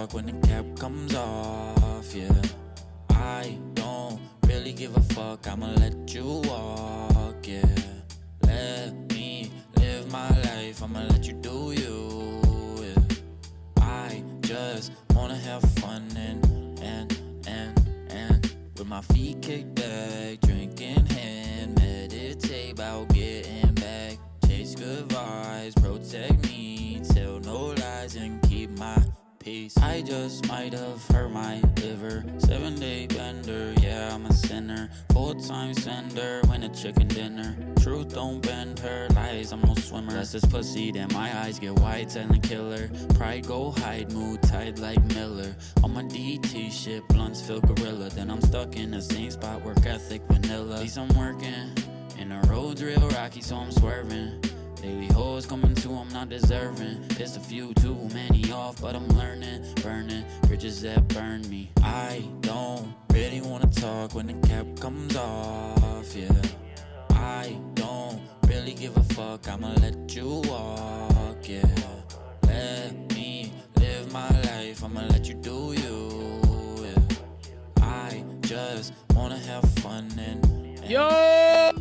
talk when the cap comes off, yeah. I don't really give a fuck, I'ma let you walk, yeah. Let me live my life, I'ma let you do you, yeah. I just wanna have fun and with my feet kicked back, drinking hand, meditate about getting back. Chase good vibes, protect me, tell no lies and keep my peace. I just might have hurt my liver, 7-day bender, yeah, I'm a sinner. Full-time sender, when a chicken dinner. Truth don't bend her, lies, I'm no swimmer. That's this pussy, then my eyes get wide, silent killer. Pride go hide, mood tight like Miller. On my DT shit, blunts feel gorilla. Then I'm stuck in the same spot, work ethic vanilla. At least I'm working, and the road's real rocky, so I'm swerving. Daily hoes coming to, I'm not deserving. Pissed a few too many off, but I'm learning. Burning bridges that burn me. I don't really wanna talk when the cap comes off, yeah. I don't really give a fuck, I'ma let you walk, yeah. Let me live my life, I'ma let you do you, yeah. I just wanna have fun and Yo!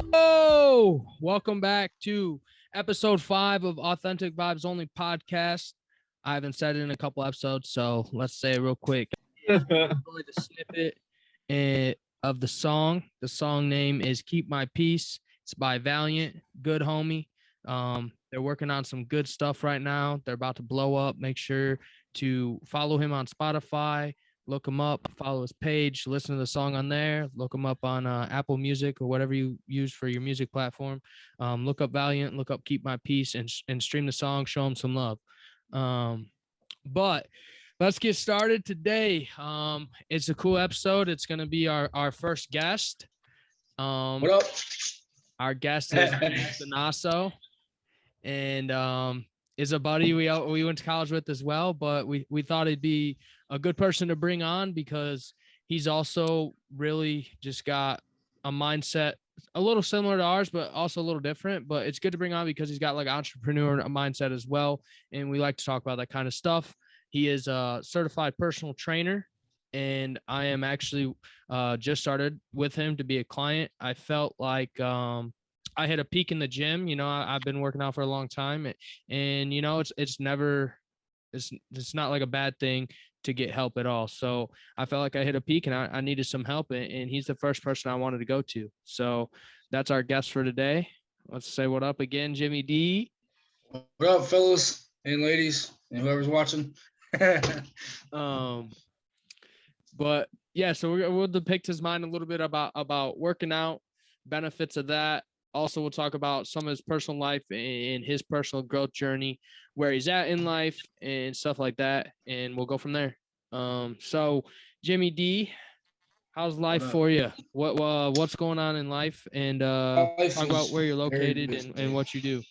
Welcome back to episode 5 of Authentic Vibes Only podcast. I haven't said it in a couple episodes, so let's say it real quick. Enjoy the snippet of the song. The song name is Keep My Peace. It's by Valiant, good homie. They're working on some good stuff right now. They're about to blow up. Make sure to follow him on Spotify. Look him up, follow his page, listen to the song on there. Look him up on Apple Music or whatever you use for your music platform. Look up Valiant, look up Keep My Peace, and stream the song. Show him some love. But let's get started today. It's a cool episode. It's going to be our first guest. What up? Our guest is Dinaso, and is a buddy we went to college with as well. But we thought it'd be a good person to bring on because he's also really just got a mindset a little similar to ours, but also a little different. But it's good to bring on because he's got like entrepreneur mindset as well, and we like to talk about that kind of stuff. He is a certified personal trainer, and I am actually just started with him to be a client. I felt like I hit a peak in the gym. You know, I've been working out for a long time, and you know, it's not like a bad thing to get help at all. So I felt like I hit a peak and I needed some help, and he's the first person I wanted to go to. So that's our guest for today. Let's say what up again, Jimmy D. What up, fellas and ladies and whoever's watching? But yeah, so we'll depict his mind a little bit about working out, benefits of that. Also, we'll talk about some of his personal life and his personal growth journey, where he's at in life and stuff like that. And we'll go from there. So Jimmy D, how's life for you? What's going on in life? And talk about where you're located and what you do.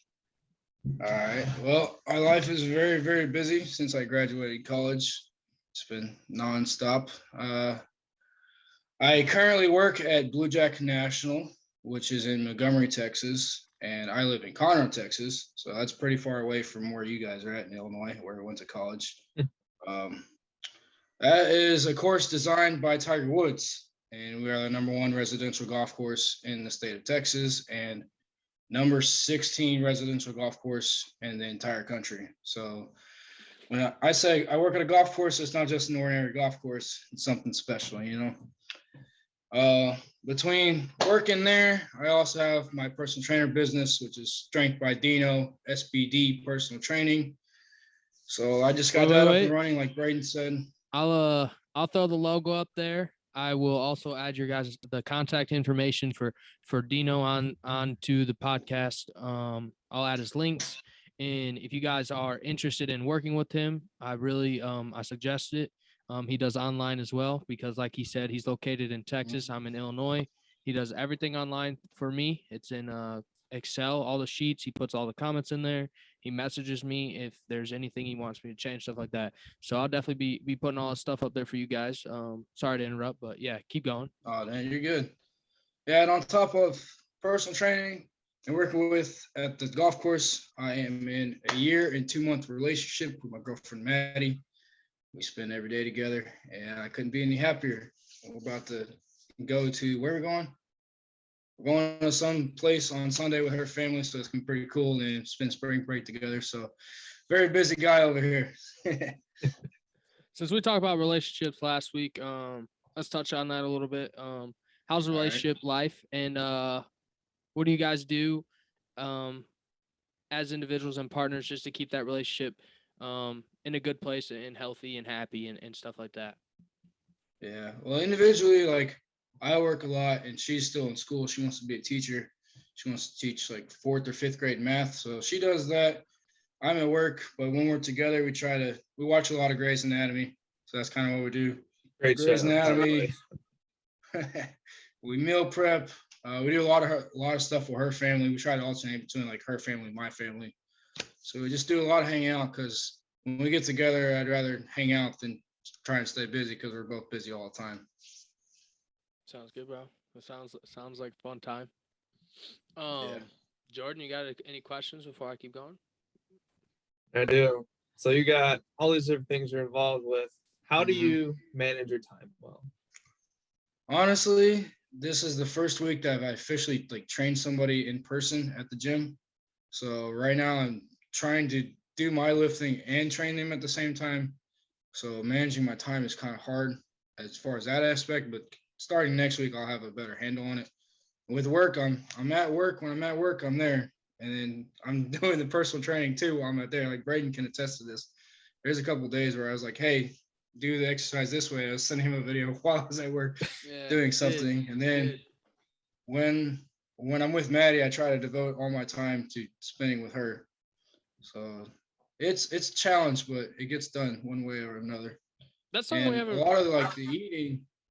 All right. Well, our life is very, very busy since I graduated college. It's been nonstop. I currently work at Blue Jack National, which is in Montgomery, Texas, and I live in Conroe, Texas. So that's pretty far away from where you guys are at in Illinois, where I went to college. That is a course designed by Tiger Woods, and we are the #1 residential golf course in the state of Texas and number 16 residential golf course in the entire country. So when I say I work at a golf course, it's not just an ordinary golf course. It's something special, you know. Between working there, I also have my personal trainer business, which is Strength By Dino, SBD personal training. So I just got that up and running, like Braeden said. I'll throw the logo up there. I will also add your guys the contact information for Dino on to the podcast. I'll add his links, and if you guys are interested in working with him, I really I suggest it. He does online as well because, like he said, he's located in Texas. I'm in Illinois. He does everything online for me. It's in Excel, all the sheets. He puts all the comments in there. He messages me if there's anything he wants me to change, stuff like that. So I'll definitely be putting all this stuff up there for you guys. Sorry to interrupt, but yeah, keep going. Oh, man, you're good. Yeah, and on top of personal training and working with at the golf course, I am in a 1 year and 2 month relationship with my girlfriend, Maddie. We spend every day together, and I couldn't be any happier. We're about to go to where we're going. We're going to some place on Sunday with her family, so it's gonna be pretty cool and spend spring break together. So, very busy guy over here. Since we talked about relationships last week, let's touch on that a little bit. How's the All right. relationship life, and what do you guys do as individuals and partners just to keep that relationship in a good place and healthy and happy and stuff like that? Yeah. Well, individually, like I work a lot and she's still in school. She wants to be a teacher. She wants to teach like 4th or 5th grade math. So she does that. I'm at work, but when we're together, we watch a lot of Grey's Anatomy. So that's kind of what we do. Great Grey's show. Anatomy. We meal prep. We do a lot of stuff with her family. We try to alternate between like her family, my family. So we just do a lot of hanging out because when we get together, I'd rather hang out than try and stay busy because we're both busy all the time. Sounds good, bro. It sounds like a fun time. Yeah. Jordan, you got any questions before I keep going? I do. So you got all these different things you're involved with. How do you manage your time well? Honestly, this is the first week that I've officially like trained somebody in person at the gym. So right now I'm trying to do my lifting and train them at the same time. So managing my time is kind of hard as far as that aspect, but starting next week I'll have a better handle on it. With work, I'm at work. When I'm at work, I'm there. And then I'm doing the personal training too while I'm out there. Like Braeden can attest to this. There's a couple of days where I was like, hey, do the exercise this way. I was sending him a video while I was at work doing something. And then when I'm with Maddie, I try to devote all my time to spending with her. So it's a challenge, but it gets done one way or another. That's something we And haven't. a lot of like the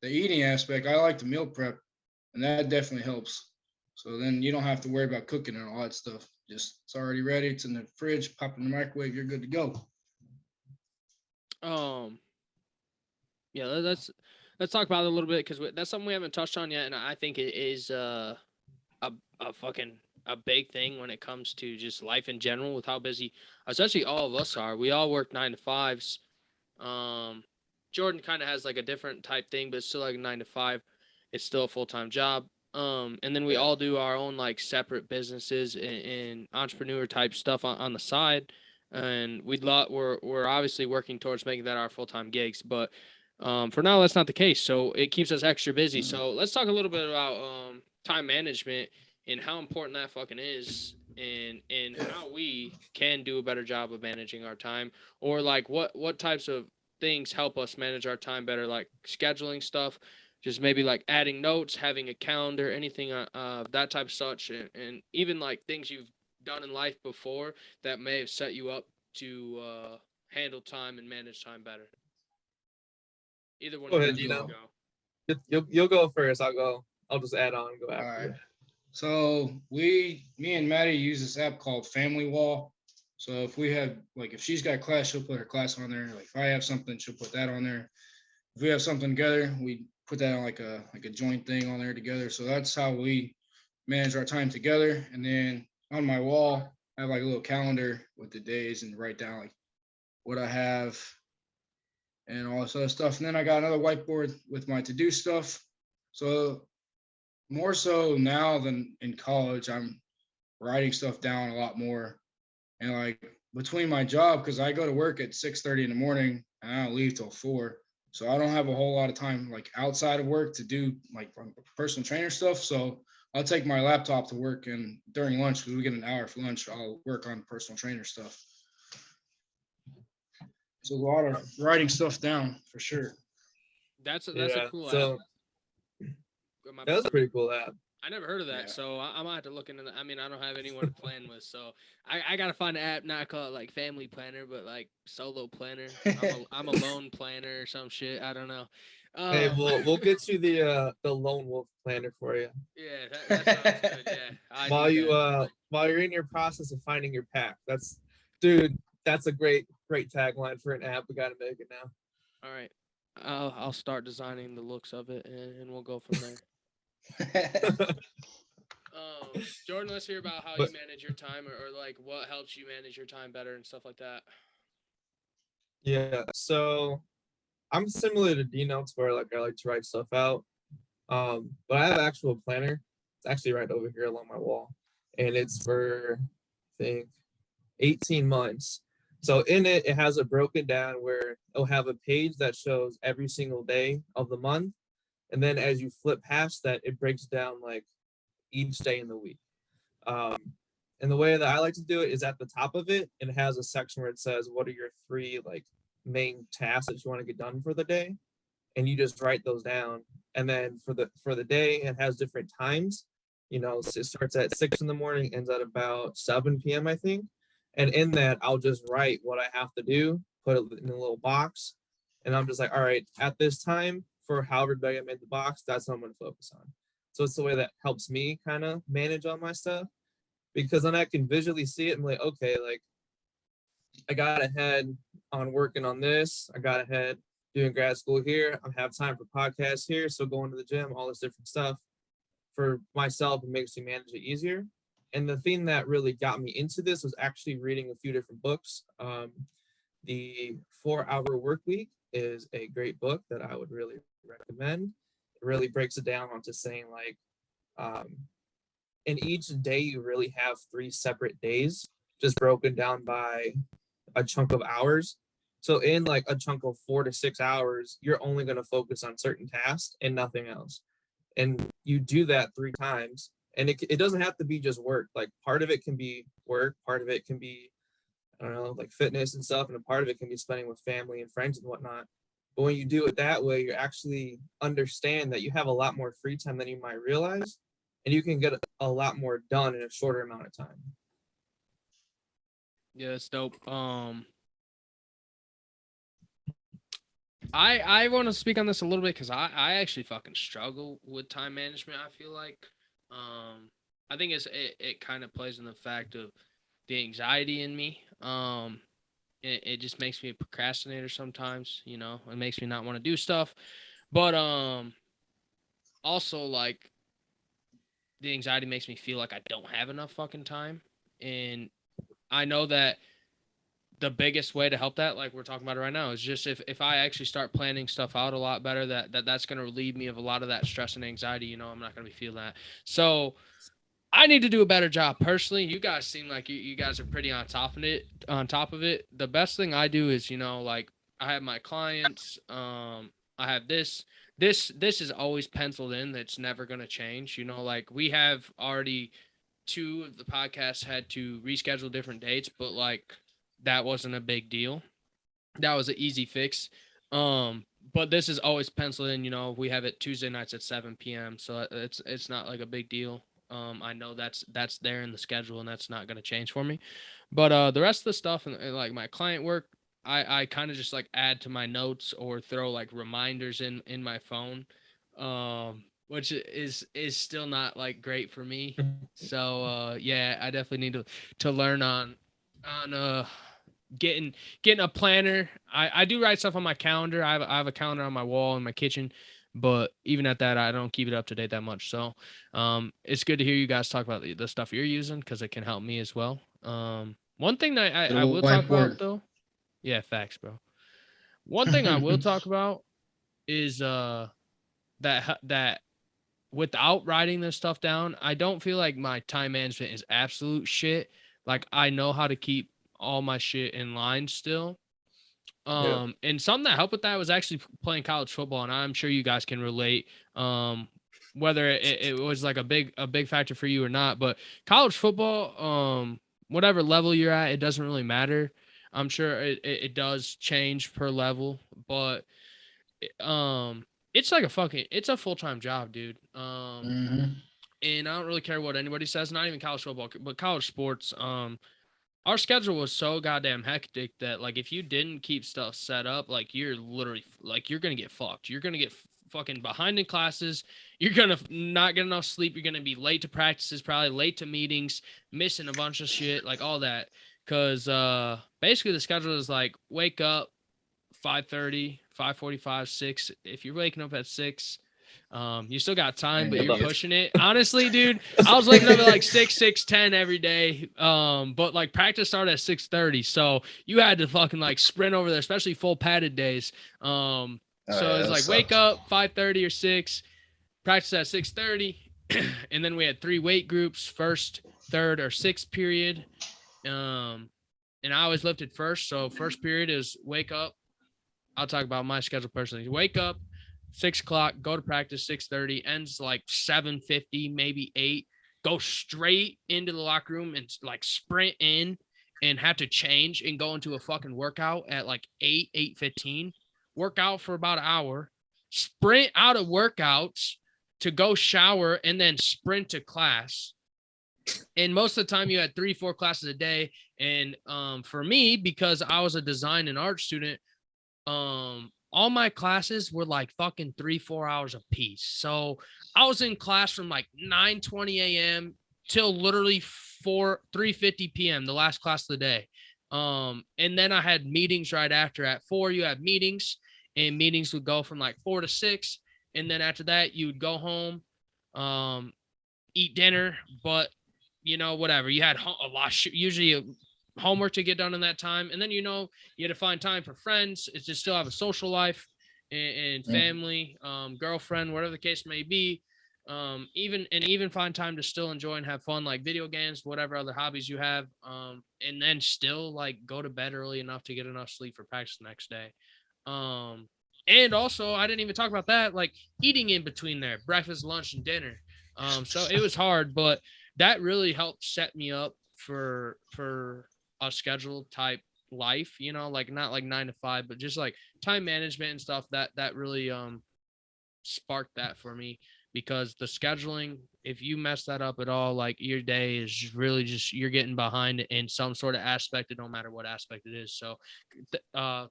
eating aspect, I like the meal prep, and that definitely helps. So then you don't have to worry about cooking and all that stuff. Just it's already ready. It's in the fridge. Pop in the microwave. You're good to go. Yeah, let's talk about it a little bit because that's something we haven't touched on yet, and I think it is a big thing when it comes to just life in general with how busy, essentially all of us are. We all work 9 to 5s. Jordan kind of has like a different type thing, but it's still like a 9 to 5. It's still a full-time job. And then we all do our own like separate businesses and entrepreneur type stuff on the side. And we're obviously working towards making that our full-time gigs, but for now that's not the case. So it keeps us extra busy. So let's talk a little bit about time management and how important that fucking is, and how we can do a better job of managing our time, or like what types of things help us manage our time better, like scheduling stuff, just maybe like adding notes, having a calendar, anything that type of such, and even like things you've done in life before that may have set you up to handle time and manage time better. Either one Go of ahead, you Dino. go. You'll go first. I'll just add on and go after. All right. You. So me and Maddie use this app called Family Wall. So if we have if she's got class, she'll put her class on there. Like if I have something, she'll put that on there. If we have something together, we put that on like a joint thing on there together. So that's how we manage our time together. And then on my wall, I have like a little calendar with the days and write down like what I have and all this other stuff. And then I got another whiteboard with my to-do stuff. So more so now than in college, I'm writing stuff down a lot more. And like between my job, because I go to work at 6:30 in the morning and I don't leave till 4. So I don't have a whole lot of time like outside of work to do like personal trainer stuff. So I'll take my laptop to work, and during lunch, because we get an hour for lunch, I'll work on personal trainer stuff. So a lot of writing stuff down for sure. That's a cool so, app. That's a pretty cool app. I never heard of that, so I might have to look into that. I mean, I don't have anyone to plan with, so I gotta find an app, not call it like family planner, but like solo planner. I'm a lone planner or some shit. I don't know. Hey, we'll get you the lone wolf planner for you. Yeah, that sounds good. Yeah. While you're in your process of finding your pack, that's a great tagline for an app. We gotta make it now. All right, I'll start designing the looks of it, and we'll go from there. Jordan, let's hear about how you manage your time, or like what helps you manage your time better and stuff like that. Yeah, so I'm similar to Dino, to where like I like to write stuff out. But I have an actual planner. It's actually right over here along my wall, and it's for I think 18 months. So in it, it has it broken down where it'll have a page that shows every single day of the month, and then as you flip past that, it breaks down like each day in the week. Um, and the way that I like to do it is at the top of it, it has a section where it says, what are your three like main tasks that you want to get done for the day? And you just write those down. And then for the day, it has different times. You know, so it starts at 6 in the morning, ends at about 7 p.m., I think. And in that, I'll just write what I have to do, put it in a little box. And I'm just like, all right, at this time, for however big I made the box, that's what I'm going to focus on. So it's the way that helps me kind of manage all my stuff, because then I can visually see it and be like, okay, like I got ahead on working on this. I got ahead doing grad school here. I have time for podcasts here. So going to the gym, all this different stuff for myself, it makes me manage it easier. And the thing that really got me into this was actually reading a few different books. The 4-Hour Work Week is a great book that I would really recommend. It really breaks it down onto saying like, in each day, you really have 3 separate days, just broken down by a chunk of hours. So in like a chunk of 4 to 6 hours, you're only going to focus on certain tasks and nothing else. And you do that 3 times. And it doesn't have to be just work. Like part of it can be work, part of it can be, I don't know, like fitness and stuff. And a part of it can be spending with family and friends and whatnot. But when you do it that way, you actually understand that you have a lot more free time than you might realize. And you can get a lot more done in a shorter amount of time. Yeah, it's dope. I want to speak on this a little bit because I actually fucking struggle with time management. I feel like, I think it kind of plays in the fact of the anxiety in me. It just makes me a procrastinator sometimes. You know, it makes me not want to do stuff, but also like the anxiety makes me feel like I don't have enough fucking time, and I know that the biggest way to help that, like we're talking about it right now, is just if I actually start planning stuff out a lot better, that's going to relieve me of a lot of that stress and anxiety. You know, I'm not going to be feeling that. So I need to do a better job personally. You guys seem like you guys are pretty on top of it. The best thing I do is, you know, like I have my clients. I have this is always penciled in. That's never going to change. You know, like we have already 2 of the podcasts had to reschedule different dates, but like that wasn't a big deal. That was an easy fix. But this is always penciled in. You know, we have it Tuesday nights at 7 p.m. So it's not like a big deal. I know that's there in the schedule, and that's not going to change for me. But the rest of the stuff and like my client work, I kind of just like add to my notes or throw like reminders in my phone, which is still not like great for me. So yeah, I definitely need to learn on getting a planner. I do write stuff on my calendar. I have a calendar on my wall in my kitchen, but even at that, I don't keep it up to date that much. So it's good to hear you guys talk about the stuff you're using because it can help me as well. One thing that I will talk about though, yeah, facts, bro. One thing I will talk about is that without writing this stuff down, I don't feel like my time management is absolute shit. Like I know how to keep all my shit in line still. And something that helped with that was actually playing college football, and I'm sure you guys can relate. Whether it was like a big factor for you or not, but college football, whatever level you're at, it doesn't really matter. I'm sure it does change per level, but it's like it's a full-time job, dude. And I don't really care what anybody says, not even college football, but college sports. Our schedule was so goddamn hectic that like if you didn't keep stuff set up, like you're literally like you're gonna get fucked. You're gonna get fucking behind in classes. You're gonna not get enough sleep. You're gonna be late to practices, probably late to meetings, missing a bunch of shit, like all that. Cause basically the schedule is like wake up 5:30, 5:45, 6. If you're waking up at 6, you still got time, but you're pushing it. Honestly, dude, I was waking up at like 6:10 every day. But like practice started at 6:30, so you had to fucking like sprint over there, especially full padded days. So it's that like wake sucked. up 5:30 or 6, practice at 6:30, and then we had 3 weight groups, first, third, or sixth period. And I always lifted first. So first period is wake up. I'll talk about my schedule personally. Wake up, 6:00, go to practice 6:30, ends like 7:50, maybe 8. Go straight into the locker room and like sprint in and have to change and go into a fucking workout at like 8:15. Work out for about an hour, sprint out of workouts to go shower and then sprint to class. And most of the time you had 3-4 classes a day. And for me, because I was a design and art student, all my classes were like fucking 3-4 hours a piece. So I was in class from like 9:20 a.m. till literally 3:50 p.m. the last class of the day. And then I had meetings right after. At 4 you had meetings, and meetings would go from like 4 to 6, and then after that you would go home, eat dinner, but whatever, you had a lot, usually homework to get done in that time. And then, you had to find time for friends. It's just still have a social life and family, girlfriend, whatever the case may be. Even find time to still enjoy and have fun, like video games, whatever other hobbies you have. And then still like go to bed early enough to get enough sleep for practice the next day. And also I didn't even talk about that, like eating in between there, breakfast, lunch, and dinner. So it was hard, but that really helped set me up for a scheduled type life, like not like 9 to 5, but just like time management and stuff that really sparked that for me. Because the scheduling, if you mess that up at all, like your day is really just, you're getting behind in some sort of aspect, no matter what aspect it is. So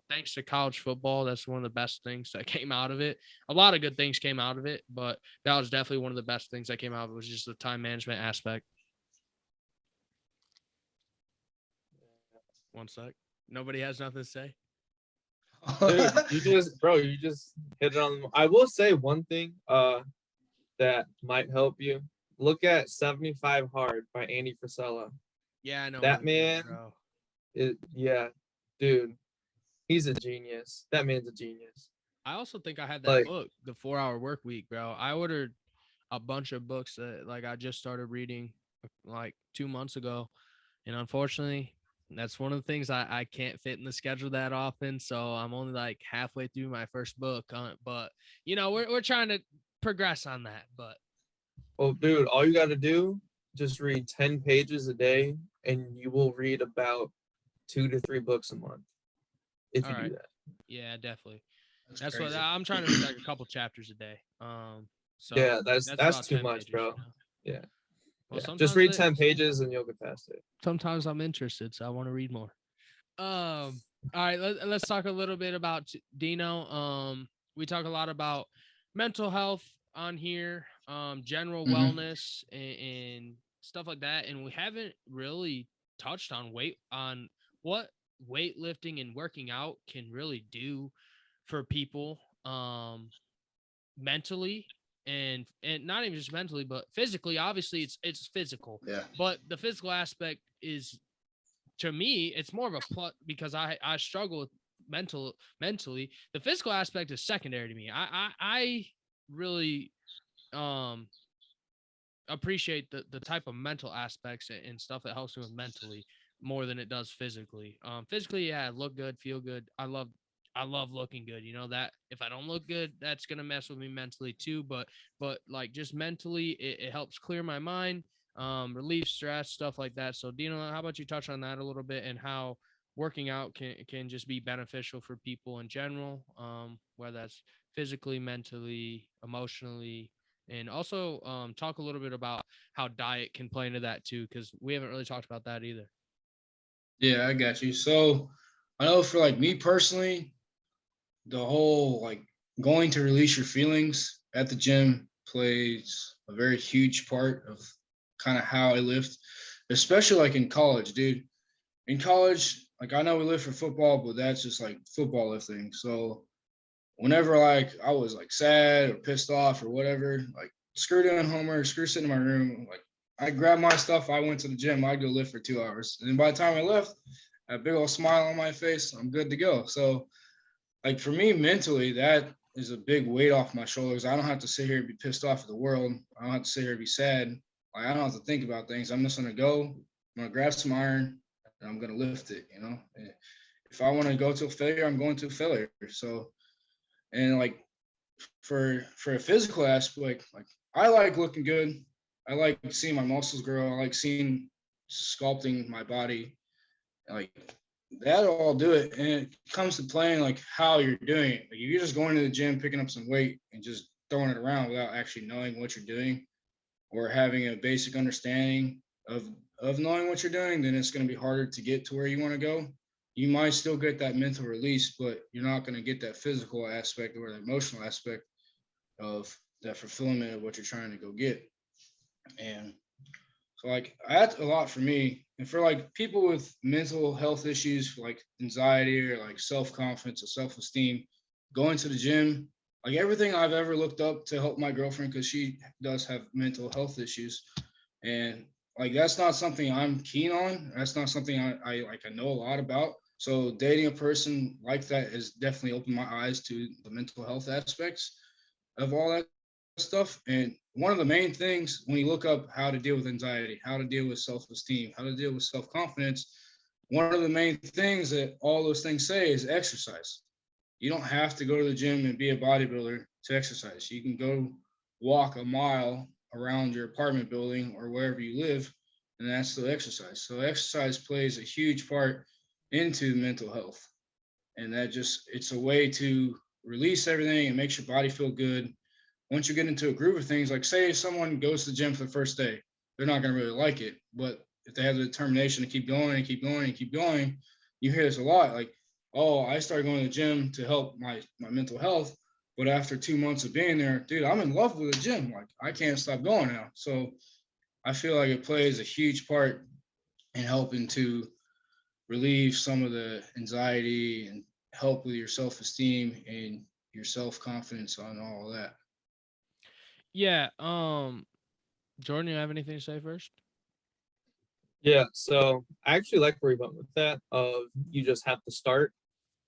thanks to college football, that's one of the best things that came out of it. A lot of good things came out of it, but that was definitely one of the best things that came out of it, was just the time management aspect. One sec. Nobody has nothing to say. Dude, you just hit it on. I will say one thing that might help you. Look at 75 Hard by Andy Frisella. Yeah, I know that man. Yeah, dude, he's a genius. That man's a genius. I also think I had that book, The 4-Hour Work Week, bro. I ordered a bunch of books that like I just started reading like 2 months ago, and unfortunately, that's one of the things I can't fit in the schedule that often. So I'm only like halfway through my first book on it, but we're trying to progress on that. But well, dude, all you got to do, just read 10 pages a day, and you will read about 2 to 3 books a month if you do that. Yeah, definitely. That's what I'm trying to read, like a couple chapters a day. So yeah, that's too much, pages, bro. Yeah. Well, just read 10 pages and you'll get past it. Sometimes I'm interested, so I want to read more. All right, let's talk a little bit about Dino. We talk a lot about mental health on here, general wellness and stuff like that, and we haven't really touched on what weightlifting and working out can really do for people mentally, and not even just mentally, but physically. Obviously it's physical, but the physical aspect is, to me, it's more of a plus, because I struggle with mentally. The physical aspect is secondary to me. I really appreciate the type of mental aspects and stuff that helps me with mentally more than it does physically. Physically, yeah, look good, feel good. I love looking good. That if I don't look good, that's gonna mess with me mentally too. But like just mentally, it helps clear my mind, relieve stress, stuff like that. So Dino, how about you touch on that a little bit, and how working out can just be beneficial for people in general, whether that's physically, mentally, emotionally, and also talk a little bit about how diet can play into that too, because we haven't really talked about that either. Yeah, I got you. So I know for like me personally, the whole like going to release your feelings at the gym plays a very huge part of kind of how I lift, especially like in college, dude. In college, like I know we lift for football, but that's just like football lifting. So whenever like I was like sad or pissed off or whatever, like screw doing homework, screw sitting in my room, like I grabbed my stuff, I went to the gym, I'd go lift for 2 hours. And then by the time I left, a big old smile on my face, I'm good to go. So like for me mentally, that is a big weight off my shoulders. I don't have to sit here and be pissed off at the world. I don't have to sit here and be sad. Like, I don't have to think about things. I'm just gonna go. I'm gonna grab some iron and I'm gonna lift it. You know, and if I want to go to a failure, I'm going to a failure. So, and like for a physical aspect, like I like looking good. I like seeing my muscles grow. I like seeing sculpting my body. Like that'll all do it. And it comes to playing like how you're doing it. Like if you're just going to the gym, picking up some weight and just throwing it around without actually knowing what you're doing or having a basic understanding of knowing what you're doing, then it's going to be harder to get to where you want to go. You might still get that mental release, but you're not going to get that physical aspect or the emotional aspect of that fulfillment of what you're trying to go get. And so like that's a lot for me. And for like people with mental health issues like anxiety or like self-confidence or self-esteem, going to the gym, like everything I've ever looked up to help my girlfriend, because she does have mental health issues. And like that's not something I'm keen on. That's not something I know a lot about. So dating a person like that has definitely opened my eyes to the mental health aspects of all that stuff. And one of the main things when you look up how to deal with anxiety, how to deal with self-esteem, how to deal with self-confidence, one of the main things that all those things say is exercise. You don't have to go to the gym and be a bodybuilder to exercise. You can go walk a mile around your apartment building or wherever you live, and that's still exercise. So exercise plays a huge part into mental health. And that just, it's a way to release everything and makes your body feel good. Once you get into a groove of things, like say someone goes to the gym for the first day, they're not going to really like it. But if they have the determination to keep going and keep going and keep going, you hear this a lot. Like, oh, I started going to the gym to help my mental health. But after 2 months of being there, dude, I'm in love with the gym. Like, I can't stop going now. So I feel like it plays a huge part in helping to relieve some of the anxiety and help with your self-esteem and your self-confidence on all of that. Yeah. Jordan, you have anything to say first? Yeah, so I actually like where you went with that of you just have to start.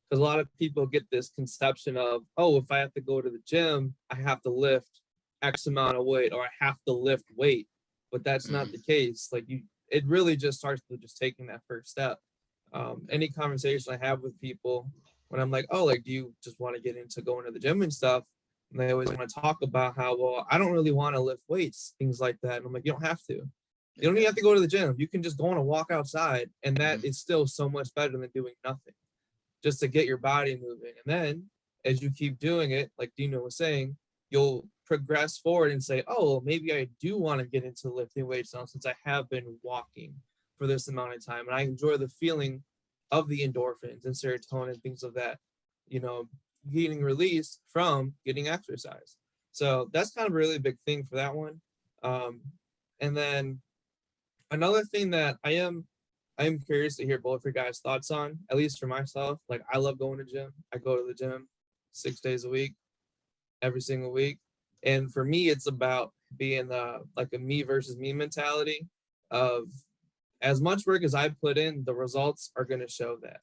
Because a lot of people get this conception of, oh, if I have to go to the gym, I have to lift X amount of weight or I have to lift weight. But that's not the case. Like it really just starts with just taking that first step. Any conversation I have with people when I'm like, oh, like, do you just want to get into going to the gym and stuff? And they always want to talk about how, well, I don't really want to lift weights, things like that. And I'm like, you don't have to. You don't even have to go to the gym. You can just go on a walk outside, and that is still so much better than doing nothing, just to get your body moving. And then as you keep doing it, like Dino was saying, you'll progress forward and say, oh, well, maybe I do want to get into lifting weights now since I have been walking for this amount of time. And I enjoy the feeling of the endorphins and serotonin, things of that, getting released from getting exercise. So that's kind of a really big thing for that one. And then another thing that I am curious to hear both your guys' thoughts on, at least for myself. Like, I love going to gym. I go to the gym 6 days a week, every single week. And for me, it's about being like a me versus me mentality of as much work as I put in, the results are going to show that.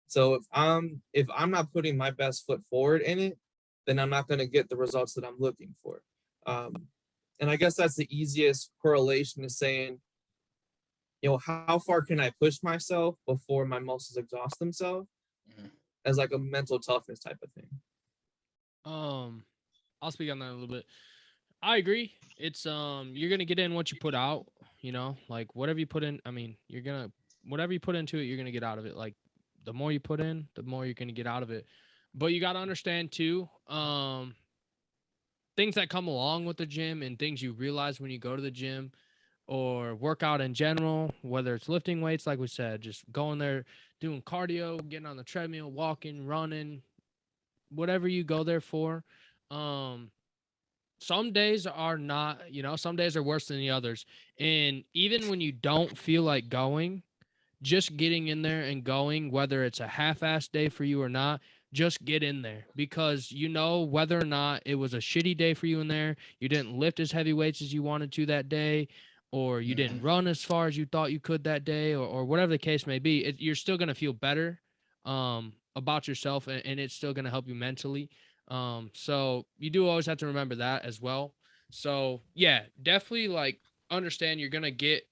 So if I'm not putting my best foot forward in it, then I'm not going to get the results that I'm looking for. And I guess that's the easiest correlation to saying, how far can I push myself before my muscles exhaust themselves, as like a mental toughness type of thing. I'll speak on that a little bit. I agree. It's you're gonna get in what you put out, like whatever you put in, whatever you put into it, you're gonna get out of it. Like the more you put in, the more you're gonna get out of it. But you gotta understand too, things that come along with the gym and things you realize when you go to the gym or workout in general, whether it's lifting weights, like we said, just going there, doing cardio, getting on the treadmill, walking, running, whatever you go there for. Some days are not, some days are worse than the others. And even when you don't feel like going, just getting in there and going, whether it's a half-assed day for you or not, just get in there, because whether or not it was a shitty day for you in there, you didn't lift as heavy weights as you wanted to that day, or you didn't run as far as you thought you could that day, or whatever the case may be, you're still going to feel better about yourself, and it's still going to help you mentally. So you do always have to remember that as well. So yeah, definitely like understand you're gonna get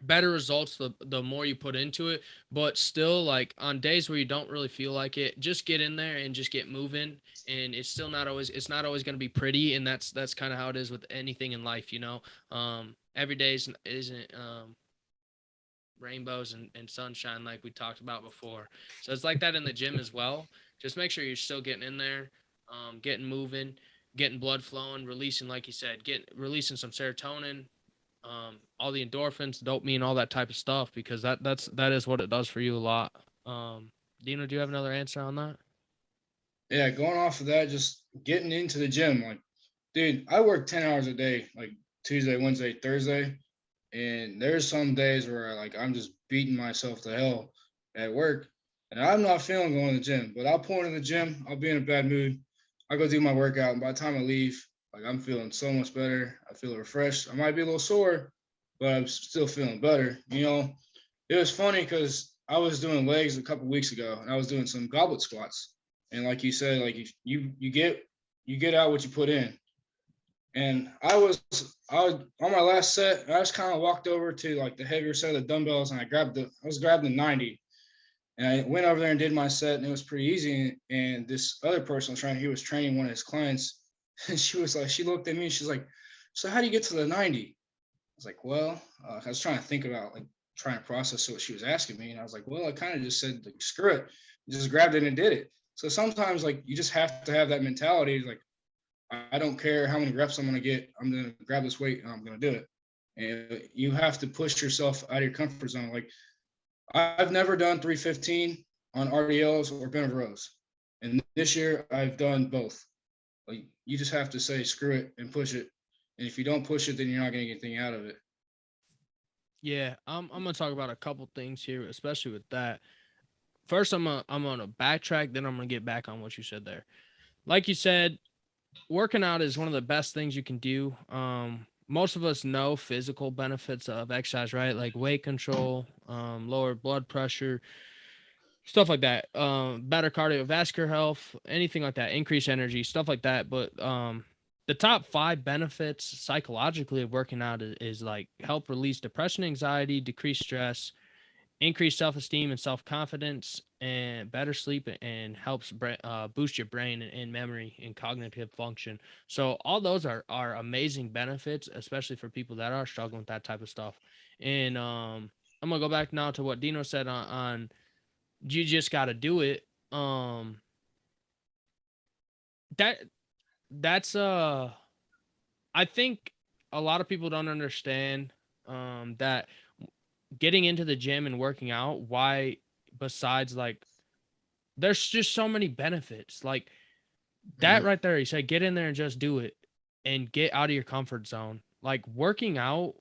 better results the more you put into it, but still like on days where you don't really feel like it, just get in there and just get moving. And it's not always going to be pretty, and that's kind of how it is with anything in life, you know. Every day isn't rainbows and sunshine like we talked about before. So it's like that in the gym as well. Just make sure you're still getting in there, getting moving, getting blood flowing, releasing, like you said, releasing some serotonin, all the endorphins, dopamine, all that type of stuff, because that is what it does for you a lot. Dino, do you have another answer on that? Yeah, going off of that, just getting into the gym. Like, dude, I work 10 hours a day, like Tuesday, Wednesday, Thursday. And there's some days where like I'm just beating myself to hell at work. And I'm not feeling going to the gym, but I'll pull into the gym, I'll be in a bad mood. I'll go do my workout. And by the time I leave, like I'm feeling so much better. I feel refreshed. I might be a little sore, but I'm still feeling better. You know, it was funny because I was doing legs a couple weeks ago and I was doing some goblet squats. And like you said, like you get out what you put in. And I was on my last set. I just kind of walked over to like the heavier set of the dumbbells, and I was grabbing the 90, and I went over there and did my set, and it was pretty easy. And this other person he was training one of his clients, and she looked at me, and she's like, "So how do you get to the 90?" I was like, "Well," I was trying to think about like trying to process what she was asking me, and I was like, "Well, I kind of just said like screw it, just grabbed it and did it." So sometimes like you just have to have that mentality, like I don't care how many reps I'm going to get. I'm going to grab this weight and I'm going to do it. And you have to push yourself out of your comfort zone. Like I've never done 315 on RDLs or bent over rows. And this year I've done both. Like you just have to say screw it and push it. And if you don't push it, then you're not going to get anything out of it. Yeah, I'm gonna talk about a couple things here, especially with that. First, I'm gonna backtrack, then I'm gonna get back on what you said there. Like you said, working out is one of the best things you can do. Most of us know physical benefits of exercise, right? Like weight control, lower blood pressure, stuff like that. Better cardiovascular health, anything like that, increased energy, stuff like that. But the top 5 benefits psychologically of working out is like help release depression, anxiety, decrease stress, increase self-esteem and self-confidence, and better sleep, and helps boost your brain and memory and cognitive function. So all those are amazing benefits, especially for people that are struggling with that type of stuff. And I'm gonna go back now to what Dino said on you just got to do it. That that's I think a lot of people don't understand that getting into the gym and working out, why, besides like there's just so many benefits. Like that Mm-hmm. right there, you said get in there and just do it and get out of your comfort zone. Like working out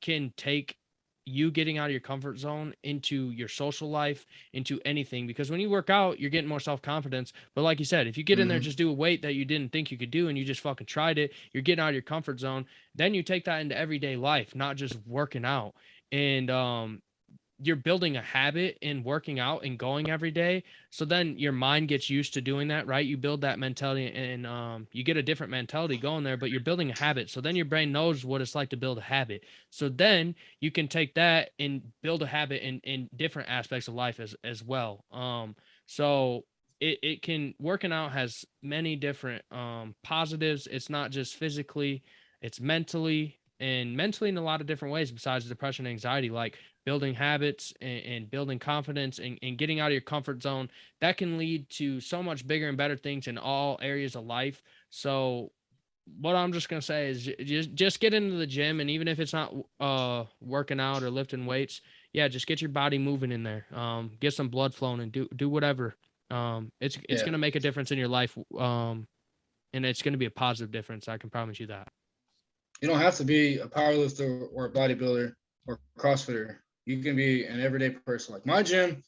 can take you getting out of your comfort zone into your social life, into anything, because when you work out, you're getting more self-confidence. But like you said, if you get in there, Mm-hmm. just do a weight that you didn't think you could do and you just fucking tried it, you're getting out of your comfort zone. Then you take that into everyday life, not just working out. And you're building a habit in working out and going every day. So then your mind gets used to doing that, right? You build that mentality, and you get a different mentality going there, but you're building a habit. So then your brain knows what it's like to build a habit. So then you can take that and build a habit in different aspects of life as well. So it can, working out has many different positives. It's not just physically, it's mentally, and mentally in a lot of different ways besides depression and anxiety, like building habits and building confidence and getting out of your comfort zone. That can lead to so much bigger and better things in all areas of life. So what I'm just going to say is just get into the gym, and even if it's not working out or lifting weights, yeah, just get your body moving in there. Get some blood flowing and do whatever. It's Yeah. going to make a difference in your life. And it's going to be a positive difference. I can promise you that. You don't have to be a powerlifter or a bodybuilder or CrossFitter. You can be an everyday person. Like my gym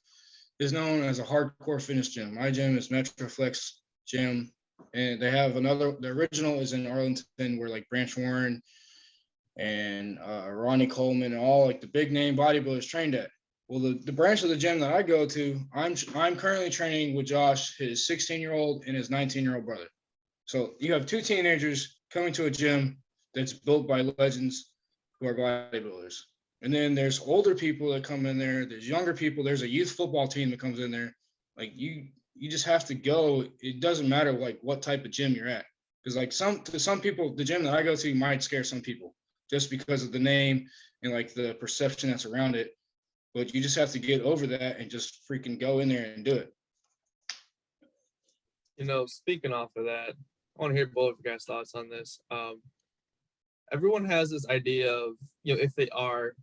is known as a hardcore fitness gym. My gym is Metroflex Gym, and they have another. The original is in Arlington, where like Branch Warren and Ronnie Coleman and all like the big name bodybuilders trained at. Well, the branch of the gym that I go to, I'm currently training with Josh, his 16-year-old and his 19-year-old brother. So you have two teenagers coming to a gym that's built by legends who are bodybuilders. And then there's older people that come in there. There's younger people. There's a youth football team that comes in there. Like you just have to go. It doesn't matter like what type of gym you're at. Because like to some people, the gym that I go to might scare some people just because of the name and like the perception that's around it. But you just have to get over that and just freaking go in there and do it. Speaking off of that, I want to hear both of you guys' thoughts on this. Everyone has this idea of, if they are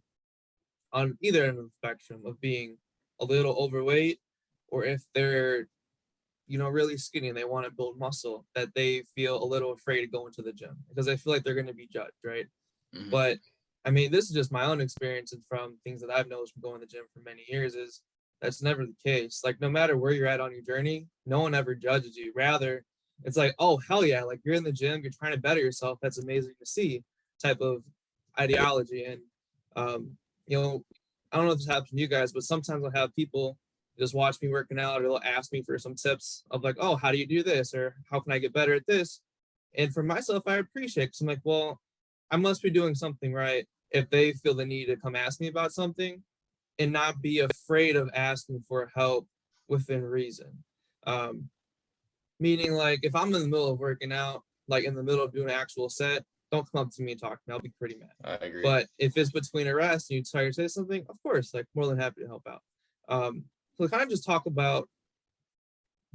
on either end of the spectrum of being a little overweight, or if they're, really skinny and they want to build muscle, that they feel a little afraid to go into the gym because they feel like they're going to be judged, right? Mm-hmm. But I mean, this is just my own experience and from things that I've noticed from going to the gym for many years is that's never the case. Like, no matter where you're at on your journey, no one ever judges you. Rather, it's like, oh, hell yeah, like you're in the gym, you're trying to better yourself. That's amazing to see type of ideology. And, I don't know if this happens to you guys, but sometimes I'll have people just watch me working out or they'll ask me for some tips of like, oh, how do you do this? Or how can I get better at this? And for myself, I appreciate it because I'm like, well, I must be doing something right if they feel the need to come ask me about something and not be afraid of asking for help within reason. Meaning like if I'm in the middle of working out, like in the middle of doing an actual set, don't come up to me and talk to me. I'll be pretty mad. I agree. But if it's between a rest and you try to say something, of course, like more than happy to help out. So kind of just talk about